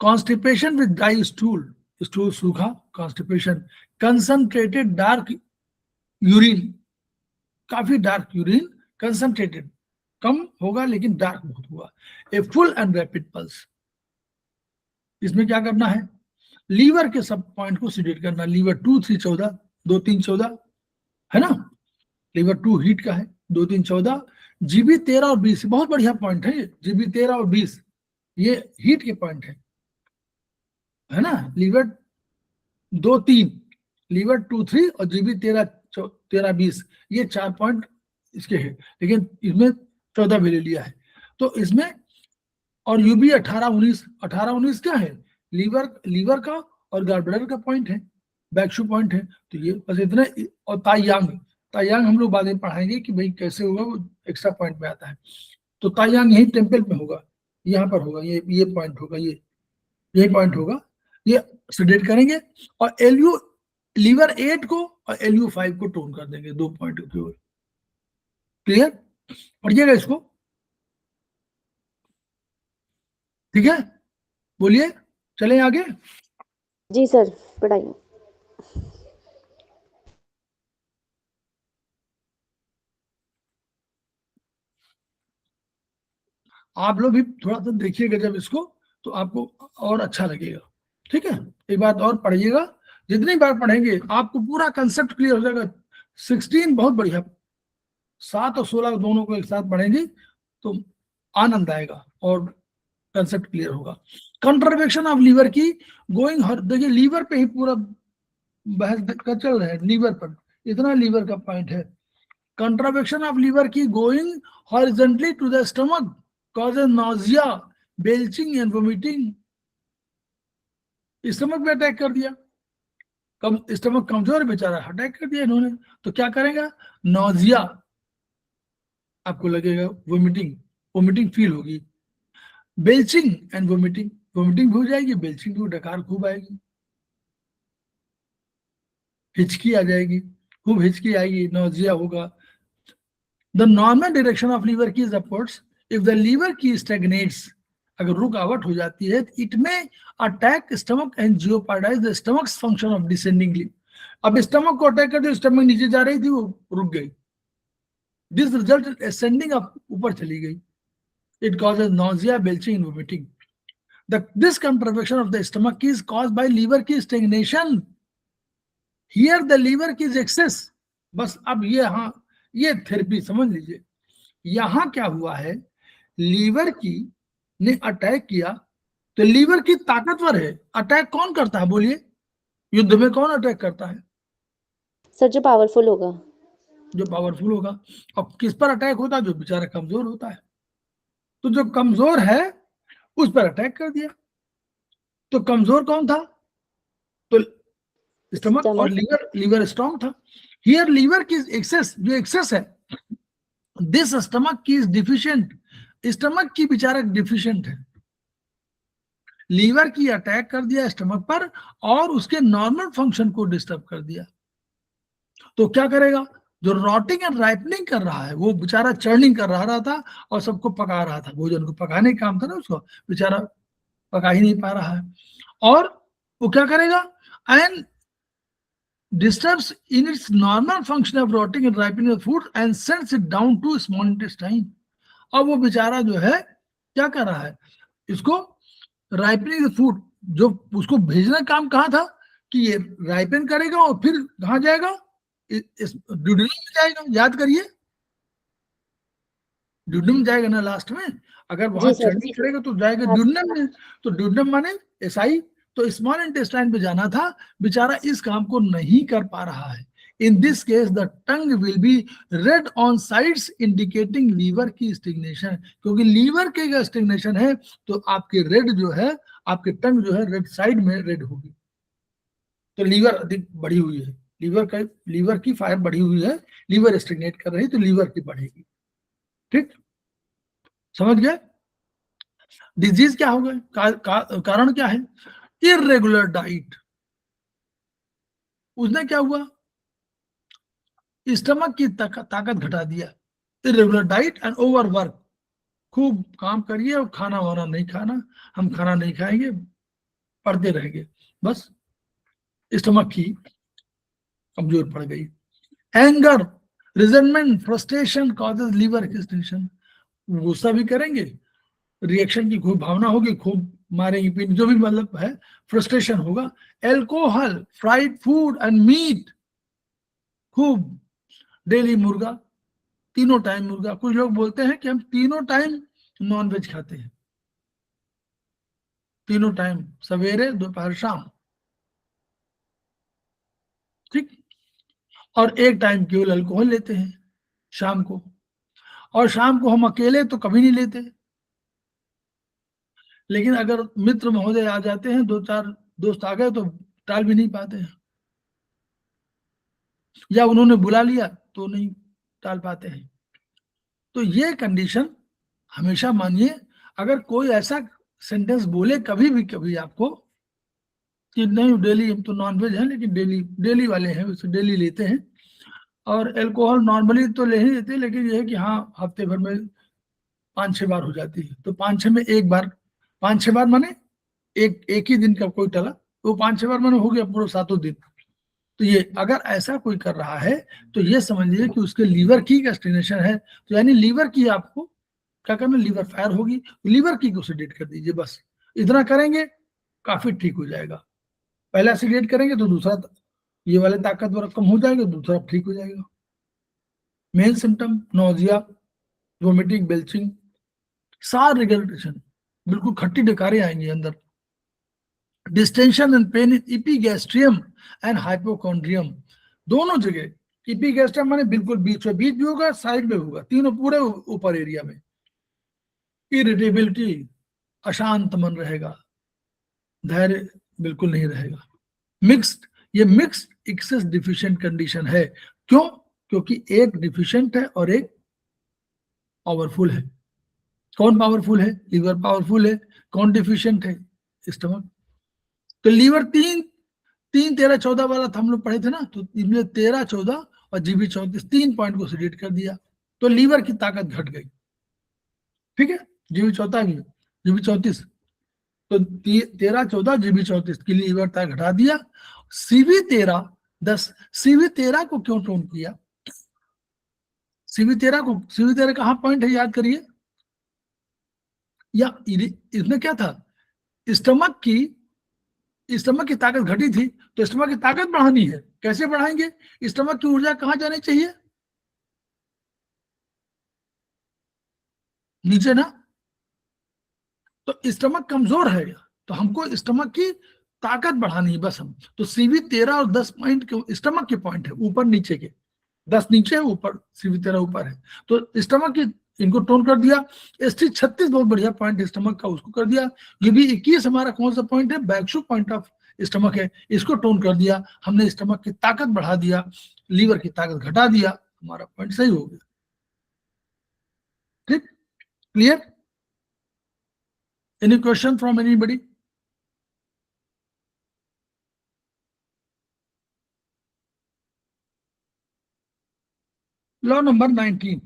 constipation with dry stool, stool सूखा, कॉन्स्टिपेशन, कंसंट्रेटेड डार्क यूरिन, काफी डार्क यूरिन, कंसंट्रेटेड कम होगा लेकिन डार्क बहुत होगा, a full and rapid pulse, इसमें क्या करना है, लीवर के सब पॉइंट को सिलेक्ट करना, लीवर 2 3 14, 2 3 14 है ना, लीवर 2 हीट का है, 2 3 14, जीबी 13 और 20 बहुत बढ़िया पॉइंट है ये, जीबी 13 और 20 ये हीट के पॉइंट है ना, लीवर 2 3, लीवर 2 3 और जीबी 13 20 ये 4 पॉइंट इसके है, लेकिन इसमें 14 भी ले लिया है। तो इसमें और यूबी 18 19 क्या है, लीवर का और गार्डब्लैडर का पॉइंट है, बैकशू पॉइंट है। तो ये बस इतने, और तायांग हम लोग बाद में पढ़ाएंगे कि भाई कैसे होगा, वो एक्स्ट्रा पॉइंट में आता है। तो तायांग यही टेम्पल में होगा, यहाँ पर होगा, ये पॉइंट होगा, ये पॉइंट होगा, ये सिलेक्ट करेंगे और एलयू लीवर 8 को और एलयू 5 को टोन कर देंगे, 2 पॉइंट केवल। क्लियर, पढ़िएगा इसको, ठीक है, बोलिए, चलें आगे। जी सर, पढ़ाइए। आप लोग भी थोड़ा सा देखिएगा जब इसको, तो आपको और अच्छा लगेगा, ठीक है। एक बात और पढ़िएगा, जितनी बार पढ़ेंगे आपको पूरा कंसेप्ट क्लियर हो जाएगा। 16 बहुत बढ़िया, 7 और 16 दोनों को एक साथ पढ़ेंगे तो आनंद आएगा और कंसेप्ट क्लियर होगा। कंट्रवेक्शन ऑफ लीवर की गोइंग, देखिए लीवर पे ही पूरा बहस का चल रहा है, लीवर पर इतना लीवर का पॉइंट है। Contravection of liver qi going horizontally to the stomach causes nausea, belching and vomiting। Stomach पे अटैक कर दिया, स्टमक कमजोर है बेचारा, अटैक कर दिया इन्होंने, तो क्या करेगा, नोजिया आपको लगेगा, वोमिटिंग फील होगी, बेल्चिंग एंड वोमिटिंग भी हो जाएगी, बेल्चिंग भी, डकार खूब आएगी, हिचकी आ जाएगी, खूब हिचकी आएगी, नोजिया होगा। The normal direction of liver qi is upwards, if the liver qi stagnates, अगर रुकावट हो जाती है, it may attack stomach and jeopardize the stomach's function of descendingly. अब स्टमक को अटैक कर दिया, स्टमक नीचे जा रही थी, वो रुक गई, दिस रिजल्ट असेंडिंग, अब ऊपर चली गई, it causes nausea, belching and vomiting। This contraction of the stomach is caused by liver की stagnation, here the liver की excess। बस अब ये, हाँ ये थेरेपी समझ लीजिए, यहां क्या हुआ है, लीवर की ने अटैक किया, तो लीवर की ताकतवर है, अटैक कौन करता है बोलिए, युद्ध में कौन अटैक करता है सर? जो पावरफुल होगा, जो पावरफुल होगा। अब किस पर अटैक होता है, जो बेचारा कमजोर होता है, तो जो कमजोर है उस पर अटैक कर दिया। तो कमजोर कौन था, तो स्टमक, और लीवर स्ट्रॉन्ग था। हियर लीवर की एक्सेस, जो एक्सेस है, दिस स्टमक की इज डिफिशिएंट, स्टमक की बेचारा डिफिशिएंट है, लीवर की अटैक कर दिया स्टमक पर और उसके नॉर्मल फंक्शन को डिस्टर्ब कर दिया। तो क्या करेगा, जो रॉटिंग एंड राइपनिंग कर रहा है, वो बेचारा चर्निंग कर रहा था और सबको पका रहा था, भोजन को पकाने का काम था ना उसको, बेचारा पका ही नहीं पा रहा है, और वो क्या करेगा, and disturbs in its normal function of rotting and ripening of food and sends it down to small intestine। अब वो बेचारा जो है क्या कर रहा है, इसको राइपनिंग फूड, जो उसको भेजना काम कहाँ था, कि ये राइपन करेगा और फिर कहाँ जाएगा, ड्यूडेनम में जाएगा, याद करिए, ड्यूडेनम जाएगा ना लास्ट में, अगर वहां चर्निंग करेगा तो जाएगा ड्यूडेनम में, तो ड्यूडेनम माने एसआई, तो स्मॉल इंटेस्टाइन पे जाना था, बेचारा इस काम को नहीं कर पा रहा है। In this case the tongue will be red on sides indicating liver qi stagnation, क्योंकि लीवर के स्टिग्नेशन है तो आपके रेड जो है, आपके टंग जो है रेड साइड में रेड होगी, तो लीवर अधिक बढ़ी हुई है, लीवर की फायर बढ़ी हुई है, लीवर स्टिग्नेट कर रही है, तो लीवर की बढ़ेगी, ठीक, समझ गए। डिजीज क्या होगा, कारण क्या है, इरेगुलर डाइट। उसने क्या हुआ, स्टमक की ताकत घटा दिया, इरेगुलर डाइट एंड ओवरवर्क, खूब काम करिए और खाना वाना नहीं खाना, हम खाना नहीं खाएंगे, पढ़ते रहेंगे, बस स्टमक की कमजोर पड़ गई। Anger, resentment, frustration causes liver extension, गुस्सा भी करेंगे, रिएक्शन की खूब भावना होगी, खूब मारेंगे पीट, जो भी मतलब है फ्रस्ट्रेशन होगा। Alcohol, fried food and meat, खूब डेली मुर्गा, तीनों टाइम मुर्गा। कुछ लोग बोलते हैं कि हम तीनों टाइम नॉनवेज खाते हैं, तीनों टाइम, सवेरे दोपहर शाम, ठीक। और एक टाइम केवल अल्कोहल लेते हैं शाम को, और शाम को हम अकेले तो कभी नहीं लेते, लेकिन अगर मित्र महोदय आ जाते हैं, दो चार दोस्त आ गए तो टाल भी नहीं पाते हैं, या उन्होंने बुला लिया तो नहीं टाल पाते हैं। तो ये कंडीशन हमेशा मानिए। अगर कोई ऐसा सेंटेंस बोले कभी भी कभी आपको कि नहीं डेली हम तो नॉनवेज हैं, लेकिन डेली वाले हैं, उसे डेली लेते हैं, और अल्कोहल नॉर्मली तो ले ही लेते हैं, लेकिन ये है कि हाँ हफ्ते भर में 5-6 बार हो जाती है, तो 5-6 में एक बार, 5-6 बार माने एक ही दिन का कोई टला, तो 5-6 बार माने हो गया पूरे 7 दिन। तो ये अगर ऐसा कोई कर रहा है तो ये समझ लीजिए कि उसके लीवर की स्टेग्नेशन है। तो यानी लीवर की आपको क्या करना, लीवर फायर होगी, लीवर की को सेडेट कर दीजिए, बस इतना करेंगे काफी ठीक हो जाएगा। पहला सेडेट करेंगे तो दूसरा ये वाले ताकतवर कम हो जाएगा, दूसरा ठीक हो जाएगा। Main symptom nausea, vomiting, belching, sour regurgitation, बिल्कुल खट्टी डकारें आएंगी अंदर, distension and pain in epigastrium and hypochondrium, दोनों जगह। इपीगैस्ट्रियम माने बिल्कुल बीच में, बीच भी होगा, साइड में होगा, तीनों पूरे ऊपर एरिया में। इरिटेबिलिटी, अशांत मन रहेगा, धैर्य बिल्कुल नहीं रहेगा। मिक्स्ड, ये मिक्स्ड एक्सेस डिफिशिएंट कंडीशन है। क्यों? क्योंकि एक डिफिशिएंट है और एक पावरफुल है। कौन पावरफुल है? लीवर पावरफुल है। कौन डिफिशिएंट है? स्टमक। तो लीवर 3-13-14 वाला था, हम लोग पढ़े थे ना, तो इनमें 13-14 और जीबी 34 3 पॉइंट को सेलेक्ट कर दिया, तो लीवर की ताकत घट गई, ठीक है। जीबी 34 तो 13-14 जीबी 34 की लीवर ताकत घटा दिया। सीबी 13 10, सीबी 13 को क्यों टोन किया? सीबी 13 कहाँ पॉइंट है याद करिए, या इसमें क्या था, स्टमक की ताकत घटी थी, तो स्टमक की ताकत बढ़ानी है, कैसे बढ़ाएंगे? स्टमक की ऊर्जा कहां जानी चाहिए? नीचे ना। तो स्टमक कमजोर है, तो हमको स्टमक की ताकत बढ़ानी है बस हम। तो सीवी 13 और 10 पॉइंट स्टमक के पॉइंट है, ऊपर नीचे के, 10 नीचे है, ऊपर सीवी 13 ऊपर है, तो स्टमक की इनको टोन कर दिया। एसटी 36 बहुत बढ़िया पॉइंट है स्टमक का, उसको कर दिया। ये भी 21 हमारा कौन सा पॉइंट है? बैकशू पॉइंट ऑफ स्टमक है, इसको टोन कर दिया हमने, स्टमक की ताकत बढ़ा दिया, लीवर की ताकत घटा दिया, हमारा पॉइंट सही हो गया। ठीक, clear? Any question from anybody? Law number 19,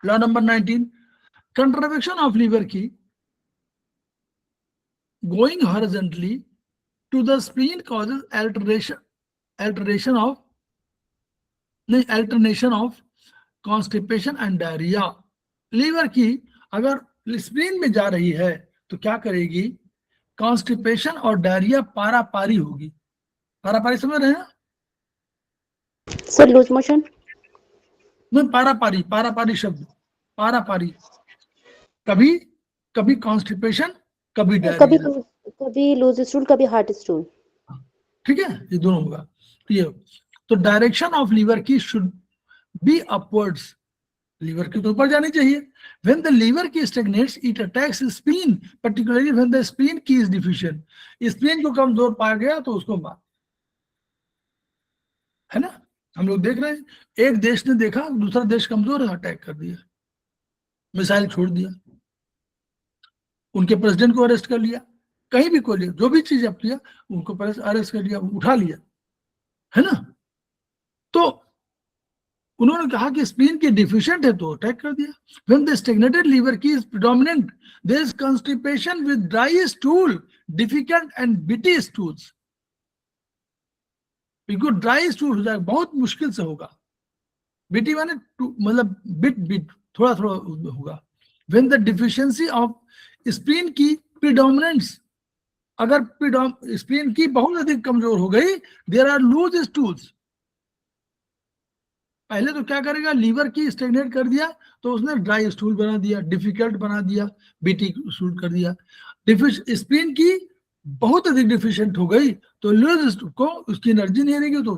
law number 19, contravection of liver qi going horizontally to the spleen causes alternation of constipation and diarrhea। Liver की अगर स्प्लीन में जा रही है तो क्या करेगी? कॉन्स्टिपेशन और डायरिया पारा पारी होगी। पारा पारी समझ रहे हैं? Sir loose motion. नहीं, पारा पारी शब्द, पारा पारी, कभी कभी कॉन्स्टिपेशन, कभी कभी डायरिया, कभी लूज स्टूल, कभी हार्ट स्टूल। ठीक है, ये दोनों होगा। तो direction of liver qi should be upwards, liver qi तो ऊपर जानी चाहिए। When the liver qi stagnates it attacks spleen, particularly when the spleen qi is deficient. Spleen को कमजोर पाया गया तो उसको मार, है ना। हम लोग देख रहे हैं, एक देश ने देखा दूसरा देश कमजोर है, अटैक कर दिया, मिसाइल छोड़ दिया, उनके प्रेसिडेंट को अरेस्ट कर लिया, कहीं भी कोई जो भी चीज आप किया उनको अरेस्ट कर लिया, उठा लिया, है ना। तो उन्होंने कहा कि स्प्लीन की डिफिशिएंट है तो अटैक कर दिया। When the stagnated liver qi is predominant there is constipation with dry stool, difficult and bitty stools. बिल्कुल ड्राई स्टूल हो जाएगा, बहुत मुश्किल से होगा। बिटी माने मतलब बिट थोड़ा थोड़ा होगा, when the deficiency of spleen की प्रीडोमिनेंस, अगर स्प्लीन की बहुत अधिक कमजोर हो गई, देयर आर लूज स्टूल्स। पहले तो क्या करेगा, लीवर की स्टेगनेट कर दिया तो उसने ड्राई स्टूल बना दिया, डिफिकल्ट बना दिया, बीटी स्टूल कर दिया। स्प्लीन की बहुत अधिक डिफिशिएंट हो गई तो लूज को उसकी एनर्जी नहीं रहेगी, तो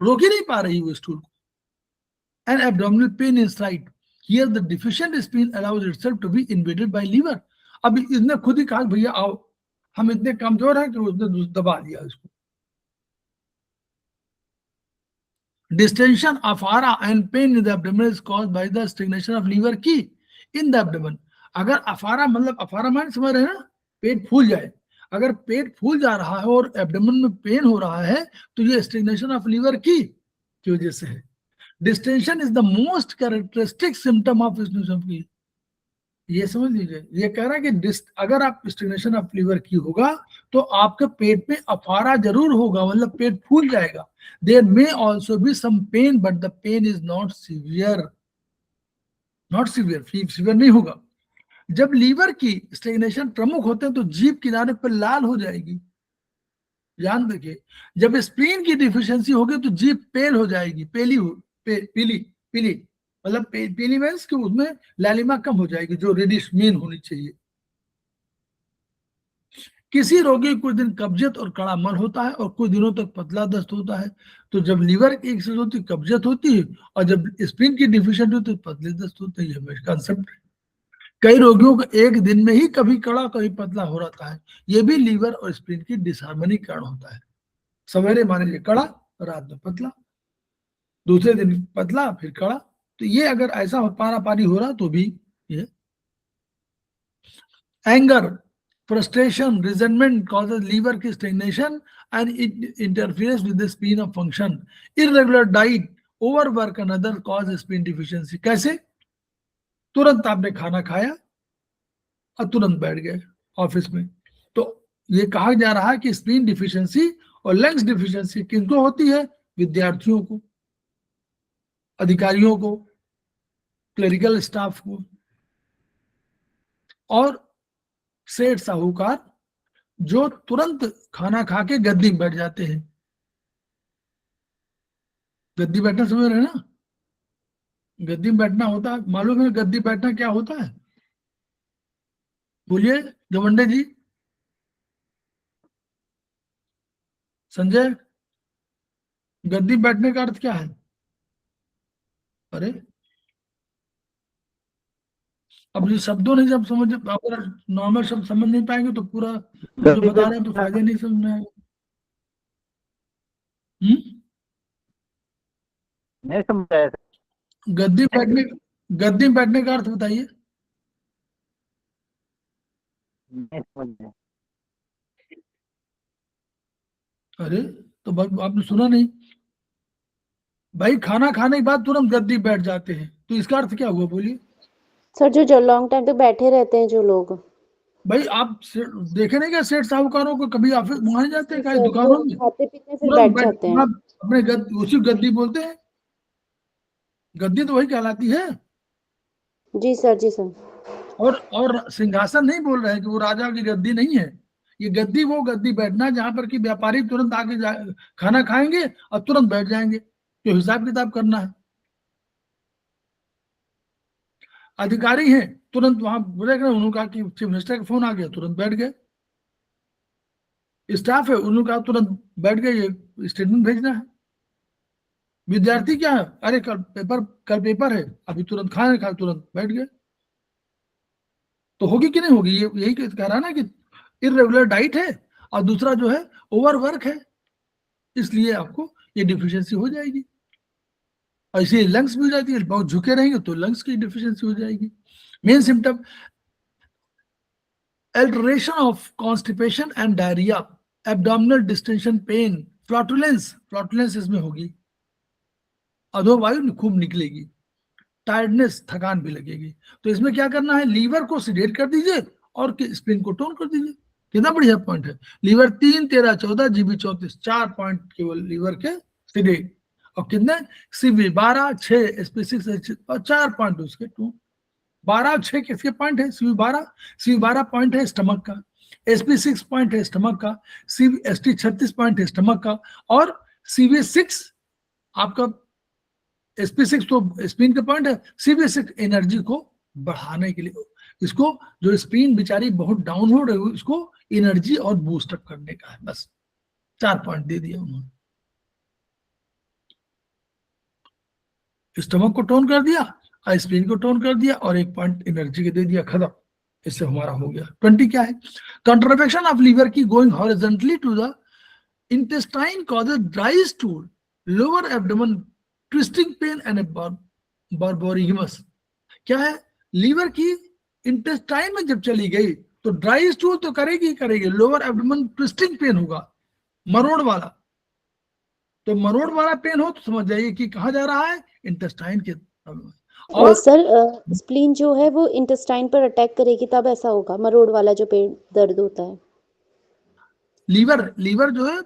रोक ही नहीं पा रही वो स्टूल को। And abdominal pain inside, here the deficient spleen allows itself to be invaded by liver. अब इसने खुद ही कहा भैया आओ, हम इतने कमजोर हैं कि उसने दबा दिया इसको। Distension of aura and pain in the abdomen is caused by the stagnation of liver key in the abdomen. अगर अफारा मतलब अफारा मान समझ रहे हैं ना, पेट फूल जाए, अगर पेट फूल जा रहा है और एब्डोमेन में पेन हो रहा है तो ये स्टेग्नेशन ऑफ लीवर की वजह से है। Distension is the most characteristic symptom of की, ये समझ लीजिए। ये कह रहा है कि अगर आप स्टेग्नेशन ऑफ लीवर की होगा तो आपके पेट में अफारा जरूर होगा, मतलब पेट फूल जाएगा। There may also be some pain, but the pain is not severe. Not severe, severe नहीं होगा। जब लीवर की स्टेग्नेशन प्रमुख होते हैं तो जीभ किनारे पर लाल हो जाएगी, ध्यान रखिए। जब स्प्लीन की डिफिशियंसी होगी तो जीभ पेल हो जाएगी, पीली पीली मतलब पीली मीन्स कि उसमें लालिमा कम हो जाएगी, जो रेडिश मीन होनी चाहिए। किसी रोगी को कुछ दिन कब्जियत और कड़ा मल होता है और कुछ दिनों तक पतला दस्त होता है। तो जब लीवर की एक्सेस होती है कब्जियत होती है, और जब स्प्लीन की डिफिशिएंट होती है पतले दस्त होते हैं। ये कंसेप्ट है। कई रोगियों को एक दिन में ही कभी कड़ा कभी पतला हो रहता है। ये भी लीवर और स्प्लीन की डिसहार्मनी कारण होता है। सवेरे मान लीजिए कड़ा, रात में पतला, दूसरे दिन पतला फिर कड़ा। तो ये अगर ऐसा पारा पारी हो रहा तो भी ये anger, frustration, resentment causes liver की stagnation and it interferes with the spleen of function. Irregular diet, overwork and other cause spleen deficiency. कैसे? तुरंत आपने खाना खाया और तुरंत बैठ गए ऑफिस में, तो ये कहा जा रहा है कि स्प्लीन डिफिशियंसी और लंग्स डिफिशियंसी किनको होती है? विद्यार्थियों को, अधिकारियों को, क्लरिकल स्टाफ को और सेठ साहूकार जो तुरंत खाना खा के गद्दी में बैठ जाते हैं। गद्दी बैठना समझ रहे हैं ना? गद्दी में बैठना होता है, मालूम है गद्दी बैठना क्या होता है? बोलिए गवंडे जी, संजय, गद्दी बैठने का अर्थ क्या है? अरे अब जो शब्दों नहीं, जब समझ, अगर नॉर्मल शब्द समझ नहीं पाएंगे तो पूरा जो बता रहे हैं तो फायदा नहीं समझ आएगा। नहीं समझ आया। गद्दी बैठने का अर्थ बताइए। नहीं समझ आया। अरे तो आपने सुना नहीं भाई, खाना खाने के बाद तुरंत गद्दी बैठ जाते हैं, तो इसका अर्थ क्या हुआ बोलिए? सर जो लॉन्ग टाइम तक बैठे रहते हैं जो लोग। भाई आप देखे नहीं क्या सेठ साहूकारों को, कभी ऑफिस वहां जाते हैं, कहीं सर, दुकानों जो में खाते पीते फिर तुरंत बैठ जाते हैं। अपने उसी गद्दी बोलते हैं, गद्दी तो वही कहलाती है। जी सर, जी सर। और सिंहासन नहीं बोल रहे हैं कि वो राजा की गद्दी नहीं है। ये गद्दी वो गद्दी बैठना जहां पर कि व्यापारी तुरंत आके खाना खाएंगे और तुरंत बैठ जाएंगे, तो हिसाब किताब करना है। अधिकारी हैं तुरंत वहां बोले, उन्होंने कहा कि चीफ मिनिस्टर का फोन आ गया, तुरंत बैठ गए। स्टाफ है, उन्होंने कहा तुरंत बैठ गए, ये स्टेटमेंट भेजना है। विद्यार्थी क्या है, अरे कल पेपर है, अभी तुरंत खाना खा तुरंत बैठ गए। तो होगी कि नहीं होगी? ये यही कह रहा ना कि इरेगुलर डाइट है और दूसरा जो है ओवरवर्क है, इसलिए आपको ये डिफिशियंसी हो जाएगी। और इसलिए लंग्स भी हो जाती है, बहुत झुके रहेंगे तो लंग्स की डिफिशियंसी हो जाएगी। Main symptom alteration of constipation and diarrhoea, abdominal distension, pain, flatulence इसमें होगी, अधोवायु खूब निकलेगी, टायर्डनेस, थकान भी लगेगी। तो इसमें क्या करना है, लीवर को सिडेट कर दीजिए और स्प्लीन को टोन कर दीजिए। कितना बढ़िया पॉइंट है। लीवर 3, 13, 14, जीबी 34, 4 पॉइंट केवल लीवर के सिडेट, और कितने सीवी 12, 6, SP6 और 4 पॉइंट उसके टोन। 12 और 6 किसके पॉइंट है? CV12 पॉइंट है स्टमक का, SP6 पॉइंट है स्टमक का, ST36 पॉइंट है स्टमक का, और CV6 आपका, SP6 तो स्पिन का पॉइंट है, CV6 एनर्जी को बढ़ाने के लिए, इसको जो स्पिन बेचारी बहुत डाउन हो रही है इसको एनर्जी और बूस्ट अप करने का है, बस 4 पॉइंट दे दिया उन्होंने। स्टमक को टोन कर दिया, स्पिन को टोन कर दिया, और 1 पॉइंट एनर्जी के दे दिया, खत्म। इससे हमारा हो गया। 20 क्या है? Contravection of liver qi going horizontally to the intestine causes dry stool, lower abdomen, twisting pain and borborygmus. क्या है? लीवर की इंटेस्टाइन में जब चली गई तो ड्राई स्टूल तो करेगी करेगी, लोअर एब्डोमेन ट्विस्टिंग पेन होगा, मरोड़ वाला। तो मरोड़ वाला पेन हो तो समझ जाइए कि कहाँ जा रहा है, इंटेस्टाइन के। और सर स्प्लीन जो है वो इंटेस्टाइन पर अटैक करेगी तब ऐसा होगा, मरोड़ वाला जो पेट दर्द होता है। लीवर जो है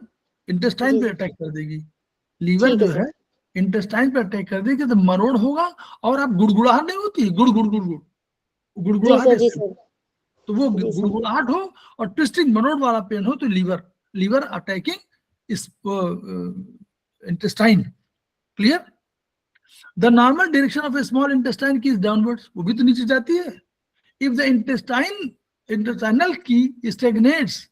इंटेस्टाइन पे अटैक कर देगी, लीवर जो है इंटेस्टाइन पे अटैक कर देगी तो मरोड़ होगा, और आप गुड़गुड़ाहट नहीं होती है, गुड़गुड़ाहट, तो वो गुड़गुड़ाहट हो और ट्विस्टिंग मरोड़ वाला पेन हो तो लीवर अटैकिंग इस intestine. Clear? The normal direction of A small intestine की इज डाउनवर्ड्स, वो भी तो नीचे जाती है। इफ द इंटेस्टाइनल की स्टैग्नेट्स,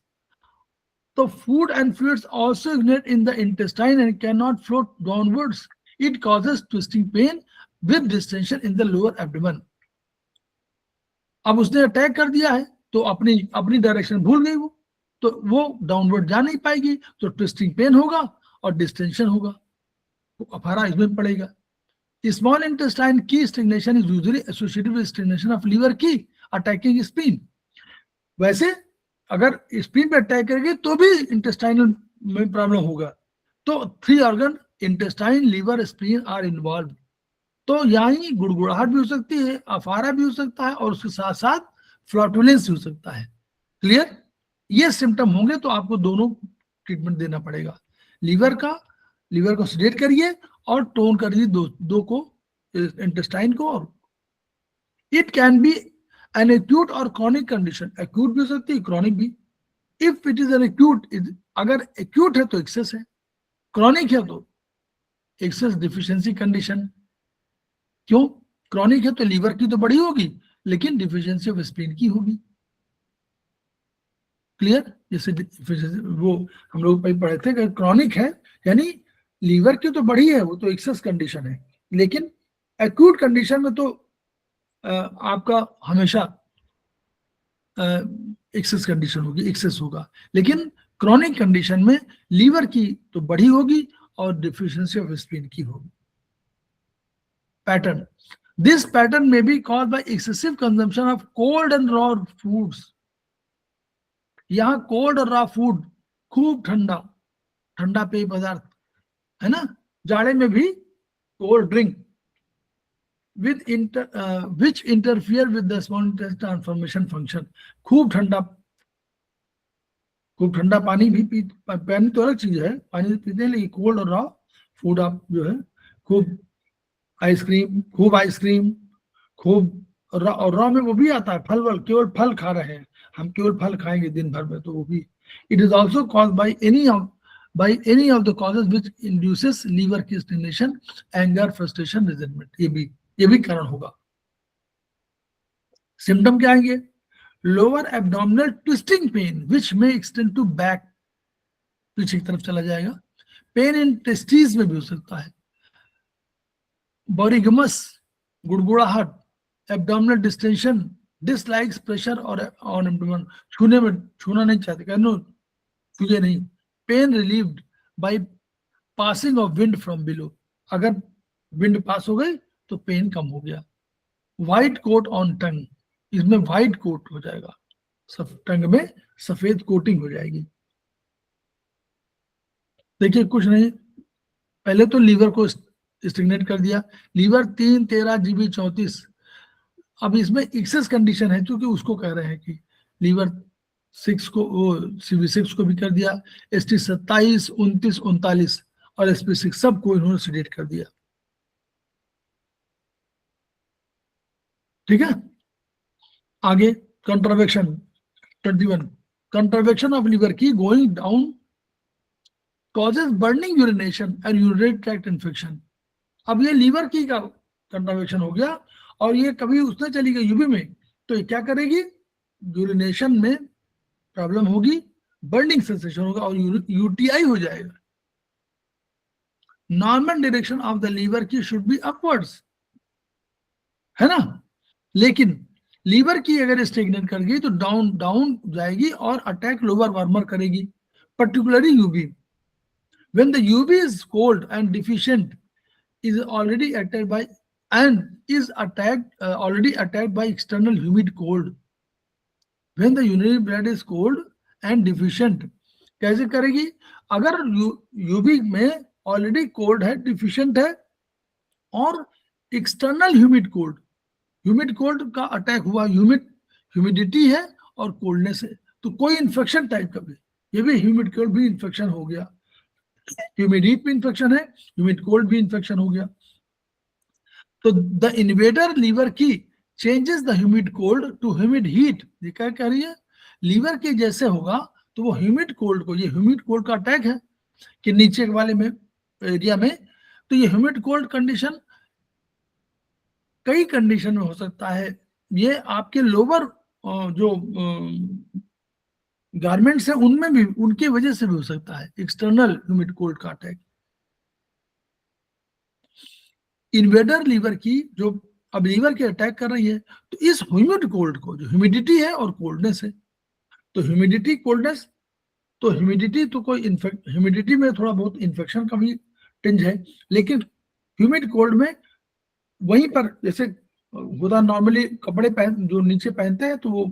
so food and fluids also ignite in the intestine and cannot float downwards. It causes twisting pain with distension in the lower abdomen. अब उसने अटैक कर दिया है तो अपनी डायरेक्शन भूल गई तो वो डाउनवर्ड जा नहीं पाएगी, तो ट्विस्टिंग पेन होगा और डिस्टेंशन होगा, तो अफारा इसमें पड़ेगा। Small intestine qi stagnation is usually associated with stagnation of liver qi attacking spleen. वैसे अगर स्प्लीन पे अटैक करेगी तो भी इंटेस्टाइनल में प्रॉब्लम होगा। तो 3 organ intestine, liver, spleen are involve. तो यहीं गुड़गुड़ाहट भी हो सकती है, अफारा भी हो सकता है, और उसके साथ साथ फ्लैटुलेंस हो सकता है। क्लियर? ये सिम्टम होंगे तो आपको दोनों ट्रीटमेंट देना पड़ेगा। लीवर को सेडेट करिए और टोन करिए दो को, इंटेस्टाइन को। और it can be an acute or chronic condition, acute भी हो सकती है, chronic भी। if it is an acute, अगर acute है तो excess है, chronic है तो excess deficiency condition। क्यों? chronic है तो लीवर की तो बड़ी होगी लेकिन deficiency of spleen की होगी। क्लियर? जैसे वो हम लोग पढ़े थे कि chronic है यानी लीवर की तो बड़ी है, वो तो excess condition है, लेकिन acute condition में तो आपका हमेशा एक्सेस कंडीशन होगी, एक्सेस होगा। लेकिन क्रॉनिक कंडीशन में लीवर की तो बड़ी होगी और डिफिशियंसी ऑफ स्प्लीन की होगी। पैटर्न, दिस पैटर्न में B caused by excessive consumption of cold and raw foods. यहाँ कोल्ड और रॉ फूड, खूब ठंडा पेय पदार्थ है ना, जाड़े में भी cold drink which interfere with the small intestine transformation function। खूब ठंडा पानी भी पानी तो अलग चीज है, पानी तो पीते हैं, लेकिन कोल्ड और रॉ फूड आप जो है खूब आइसक्रीम खूब रॉ में वो भी आता है, केवल फल खा रहे हैं हम, केवल फल खाएंगे दिन भर में तो वो भी। It is also caused by any of the causes which induces liver qi stimulation, anger, frustration, resentment, ये भी कारण होगा। सिम्टम क्या आएंगे? Lower abdominal twisting pain which may extend to back, पीछे की तरफ चला जाएगा। पेन इन टेस्टिस में भी हो सकता है। बॉरीगमस, गुड़गुड़ाहट, एब्डोमिनल डिस्टेंशन, डिसलाइक्स प्रेशर और ऑन एब्डोमेन, छूना नहीं चाहते, कहनो छूए नहीं। Pain relieved by passing of wind from below, अगर विंड पास हो गई तो पेन कम हो गया। व्हाइट कोट ऑन टंग, इसमें व्हाइट कोट हो जाएगा, टंग में सफेद कोटिंग हो जाएगी। देखिए कुछ नहीं, पहले तो लीवर को स्टिग्नेट कर दिया, लीवर 3, 13, GB 34। अब इसमें एक्सेस कंडीशन है क्योंकि उसको कह रहे हैं कि लीवर 6 को, CV6 को भी कर दिया, ST 27, 29, 39 और SP6 सबको इन्होंने सेडेट कर दिया। ठीक है, आगे कंट्रावेक्शन 21, कंट्रावेक्शन ऑफ लिवर की going down causes burning urination and urinary tract infection. अब ये लीवर की का कंट्रावेक्शन हो गया और ये कभी उसने चली गई यूबी में, तो ये क्या करेगी, यूरिनेशन में प्रॉब्लम होगी, बर्निंग सेंसेशन होगा और यूटीआई हो जाएगा। Normal direction of the liver qi should be upwards, है ना, लेकिन लीवर की अगर स्टेगनेट कर गई तो डाउन डाउन जाएगी और अटैक लोअर वार्मर करेगी, particularly UB. When the UB is cold and deficient is already attacked by and is attacked already attacked by external humid cold. When the urinary bladder is cold and deficient, कैसे करेगी, अगर UV में already cold है, deficient है और external humid cold का attack हुआ, humidity है और कोल्डनेस है, तो कोई इन्फेक्शन टाइप का भी, ये भी ह्यूमिड कोल्ड भी इन्फेक्शन हो गया, ह्यूमिड हीट भी इन्फेक्शन है, ह्यूमिड कोल्ड भी इन्फेक्शन हो गया। तो the invader liver qi changes the humid cold to humid heat, ये क्या कह रही है, लीवर के जैसे होगा तो वो ह्यूमिड कोल्ड को, ये ह्यूमिड कोल्ड का अटैक है कि नीचे वाले में एरिया में, तो ये ह्यूमिड कोल्ड कंडीशन कई कंडीशन में हो सकता है। ये आपके लोअर जो गारमेंट्स है उनमें भी, उनकी वजह से भी हो सकता है एक्सटर्नल ह्यूमिड कोल्ड का अटैक। इन्वेडर लीवर की जो अब लीवर के अटैक कर रही है, तो इस ह्यूमिड कोल्ड को, जो ह्यूमिडिटी है और कोल्डनेस है, तो ह्यूमिडिटी कोल्डनेस, तो ह्यूमिडिटी तो कोई ह्यूमिडिटी में थोड़ा बहुत इन्फेक्शन का भी टिंज है, लेकिन ह्यूमिड कोल्ड में वहीं पर जैसे होता नॉर्मली कपड़े पहन जो नीचे पहनते हैं, तो वो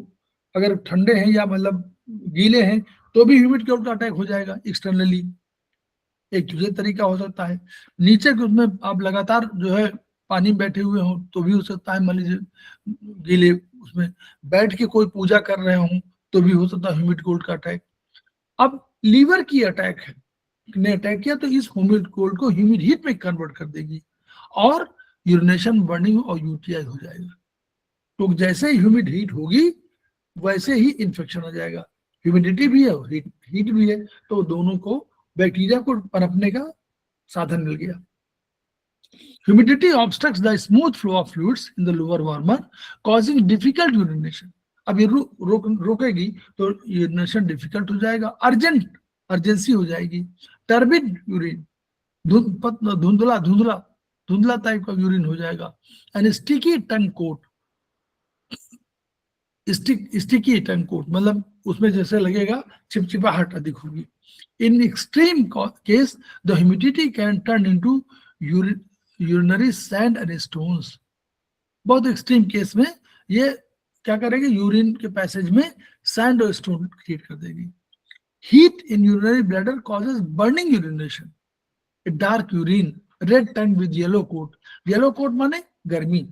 अगर ठंडे हैं या मतलब गीले हैं तो भी ह्यूमिड कोल्ड का अटैक हो जाएगा एक्सटर्नली। एक दूसरे तरीका हो सकता है, नीचे के उसमें आप लगातार जो है पानी में बैठे हुए हो तो भी हो सकता है, मान लीजिए गीले उसमें बैठ के कोई पूजा कर रहे हो तो भी हो सकता है ह्यूमिड कोल्ड का अटैक। अब लीवर की अटैक है, ने अटैक किया तो इस ह्यूमिड कोल्ड को ह्यूमिड हीट में कन्वर्ट कर देगी और यूरिनेशन, बर्निंग और यूटीआई हो जाएगा। तो जैसे ह्यूमिड हीट होगी वैसे ही इन्फेक्शन हो जाएगा, ह्यूमिडिटी भी है और हीट भी है, तो दोनों को बैक्टीरिया को पनपने का साधन मिल गया। Humidity obstructs the smooth flow of fluids in the lower warmer, causing difficult urination. अब ये रोकेगी तो यूरिनेशन डिफिकल्ट हो जाएगा, अर्जेंसी हो जाएगी, टर्बिड यूरिन, धुंधला टाइप का यूरिन हो जाएगा, and sticky tongue coat, sticky tongue coat मतलब उसमें जैसे लगेगा चिपचिपाहट अधिक होगी। In extreme case the humidity can turn into urinary sand and stones. बहुत एक्सट्रीम केस में ये क्या करेगी, यूरिन के पैसेज में सैंड और स्टोन क्रिएट कर देगी। Heat in urinary bladder causes burning urination, dark urine, red tongue with yellow coat माने गर्मी,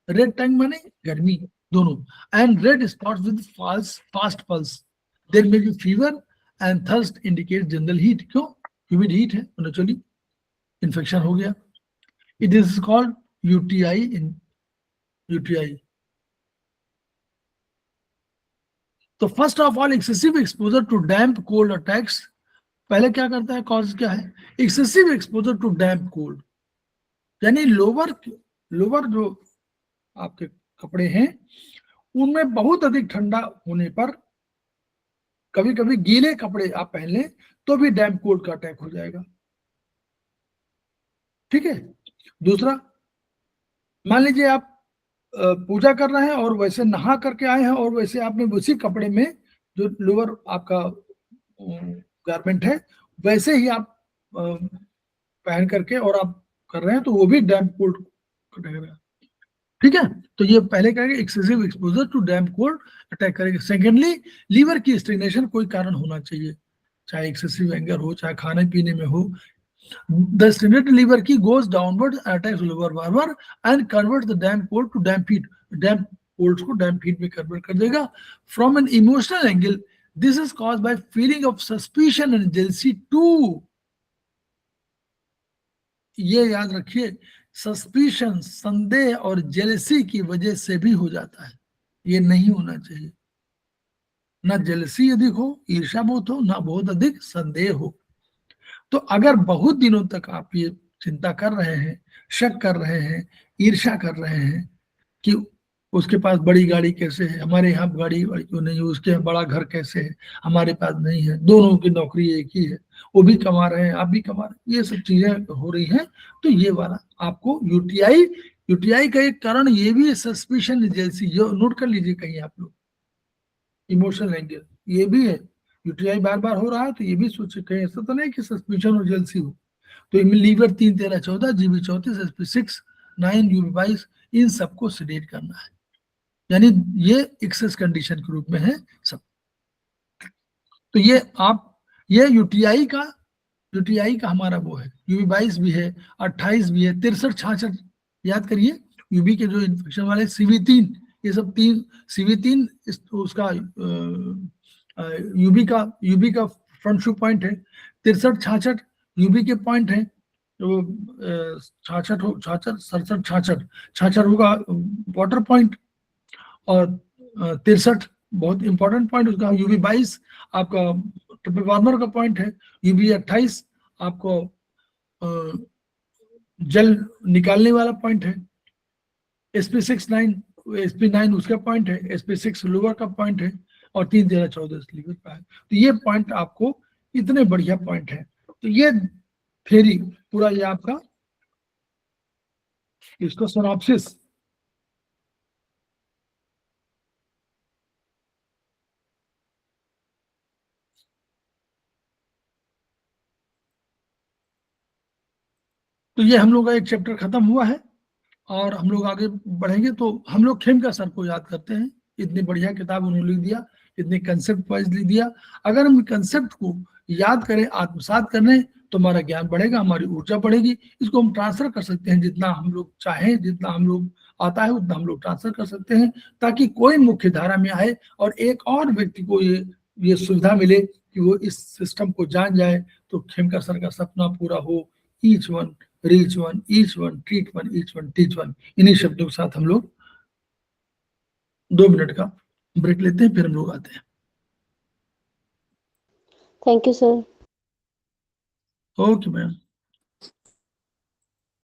रेड टंग माने गर्मी दोनों, and red spots with fast pulse, there may be fever and thirst indicate general heat. क्यों, humid heat है, naturally infection हो गया। It is called UTI in UTI. तो first of all excessive exposure to damp cold attacks, पहले क्या करता है, cause क्या है, excessive exposure to damp cold, यानी लोअर जो आपके कपड़े हैं उनमें बहुत अधिक ठंडा होने पर, कभी कभी गीले कपड़े आप पहन लें तो भी डैम्प कोल्ड का अटैक हो जाएगा। ठीक है, दूसरा, मान लीजिए आप पूजा कर रहे हैं और वैसे नहा करके आए हैं और वैसे आपने उसी कपड़े में जो लोअर आपका गारमेंट है वैसे ही आप पहन करके और आप कर रहे हैं, तो वो भी डैम्प कोल्ड कटेगा। ठीक है, तो ये पहले करेंगे excessive exposure to damp cold attack करेंगे। सेकेंडली, लीवर की स्टेग्नेशन कोई कारण होना चाहिए, चाहे एक्सेसिव एंगर हो, चाहे खाने पीने में हो। The stimulated liver key goes downward, attacks lower warmer and converts the damp cold to damp heat. Damp colds को damp heat में convert कर देगा। From an emotional angle, this is caused by feeling of suspicion and jealousy too. ये याद रखिए, suspicion, संदेह और jealousy की वजह से भी हो जाता है। ये नहीं होना चाहिए। ना जेलसी अधिक हो, ईर्ष्या बहुत हो, ना बहुत अधिक संदेह हो। तो अगर बहुत दिनों तक आप ये चिंता कर रहे हैं, शक कर रहे हैं, ईर्ष्या कर रहे हैं कि उसके पास बड़ी गाड़ी कैसे है, हमारे यहाँ गाड़ी क्यों नहीं है, उसके यहाँ बड़ा घर कैसे है, हमारे पास नहीं है, दोनों की नौकरी एक ही है, वो भी कमा रहे हैं, आप भी कमा रहे हैं, ये सब चीजें हो रही हैं, तो ये वाला आपको यूटीआई का एक कारण ये भी है, सस्पिशन जेलसी, जो नोट कर लीजिए कहीं आप लोग, इमोशनल एंगल ये भी है। यूटीआई बार बार हो रहा है तो ये भी सोचे कहीं ऐसा तो नहीं कि सस्पिशन और जेलसी हो। तो लीवर 3, 13, 14, जीबी 34, एसपी 6, 9, यूबी 22, इन सबको सेडेट करना है, यानी ये एक्सेस कंडीशन के रूप में है सब। तो ये आप ये यूटीआई का हमारा वो है, यूबी 22 भी है, 28 भी है, 63, 66 याद करिए। यूबी के जो इन्फेक्शन वाले CV3, ये सब तीन CV3 उसका यूबी का फ्रंट शू पॉइंट है। 63, 66 यूबी के पॉइंट है। तो 66 हो, 66, 67, 66, 66 होगा वाटर पॉइंट, और 63 बहुत इंपॉर्टेंट पॉइंट उसका। यूबी 22 आपका ट्रिपल वार्मर का पॉइंट है। यूबी 28 आपको जल निकालने वाला पॉइंट है। SP9 उसका पॉइंट है। SP6 लोअर का पॉइंट है, और 3, 13, 14 लीवर का है। तो ये पॉइंट आपको इतने बढ़िया पॉइंट है। तो ये थ्योरी पूरा ये आपका इसको सिनॉप्सिस, तो ये हम लोग का एक चैप्टर खत्म हुआ है, और हम लोग आगे बढ़ेंगे। तो हम लोग खेमका सर को याद करते हैं, इतनी बढ़िया किताब उन्होंने लिख दिया, इतने कंसेप्ट वाइज लिख दिया। अगर हम कंसेप्ट को याद करें, आत्मसात करें, तो हमारा ज्ञान बढ़ेगा, हमारी ऊर्जा बढ़ेगी। इसको हम ट्रांसफर कर सकते हैं, जितना हम लोग चाहें, जितना हम लोग आता है उतना हम लोग ट्रांसफर कर सकते हैं, ताकि कोई मुख्य धारा में आए और एक और व्यक्ति को ये सुविधा मिले कि वो इस सिस्टम को जान जाए। तो खेमका सर का सपना पूरा हो। Each one reach one, each one treat one, each one teach one. इन्हीं शब्दों के साथ हम लोग 2 मिनट का ब्रेक लेते हैं, फिर हम लोग आते हैं। Thank you sir. Okay ma'am.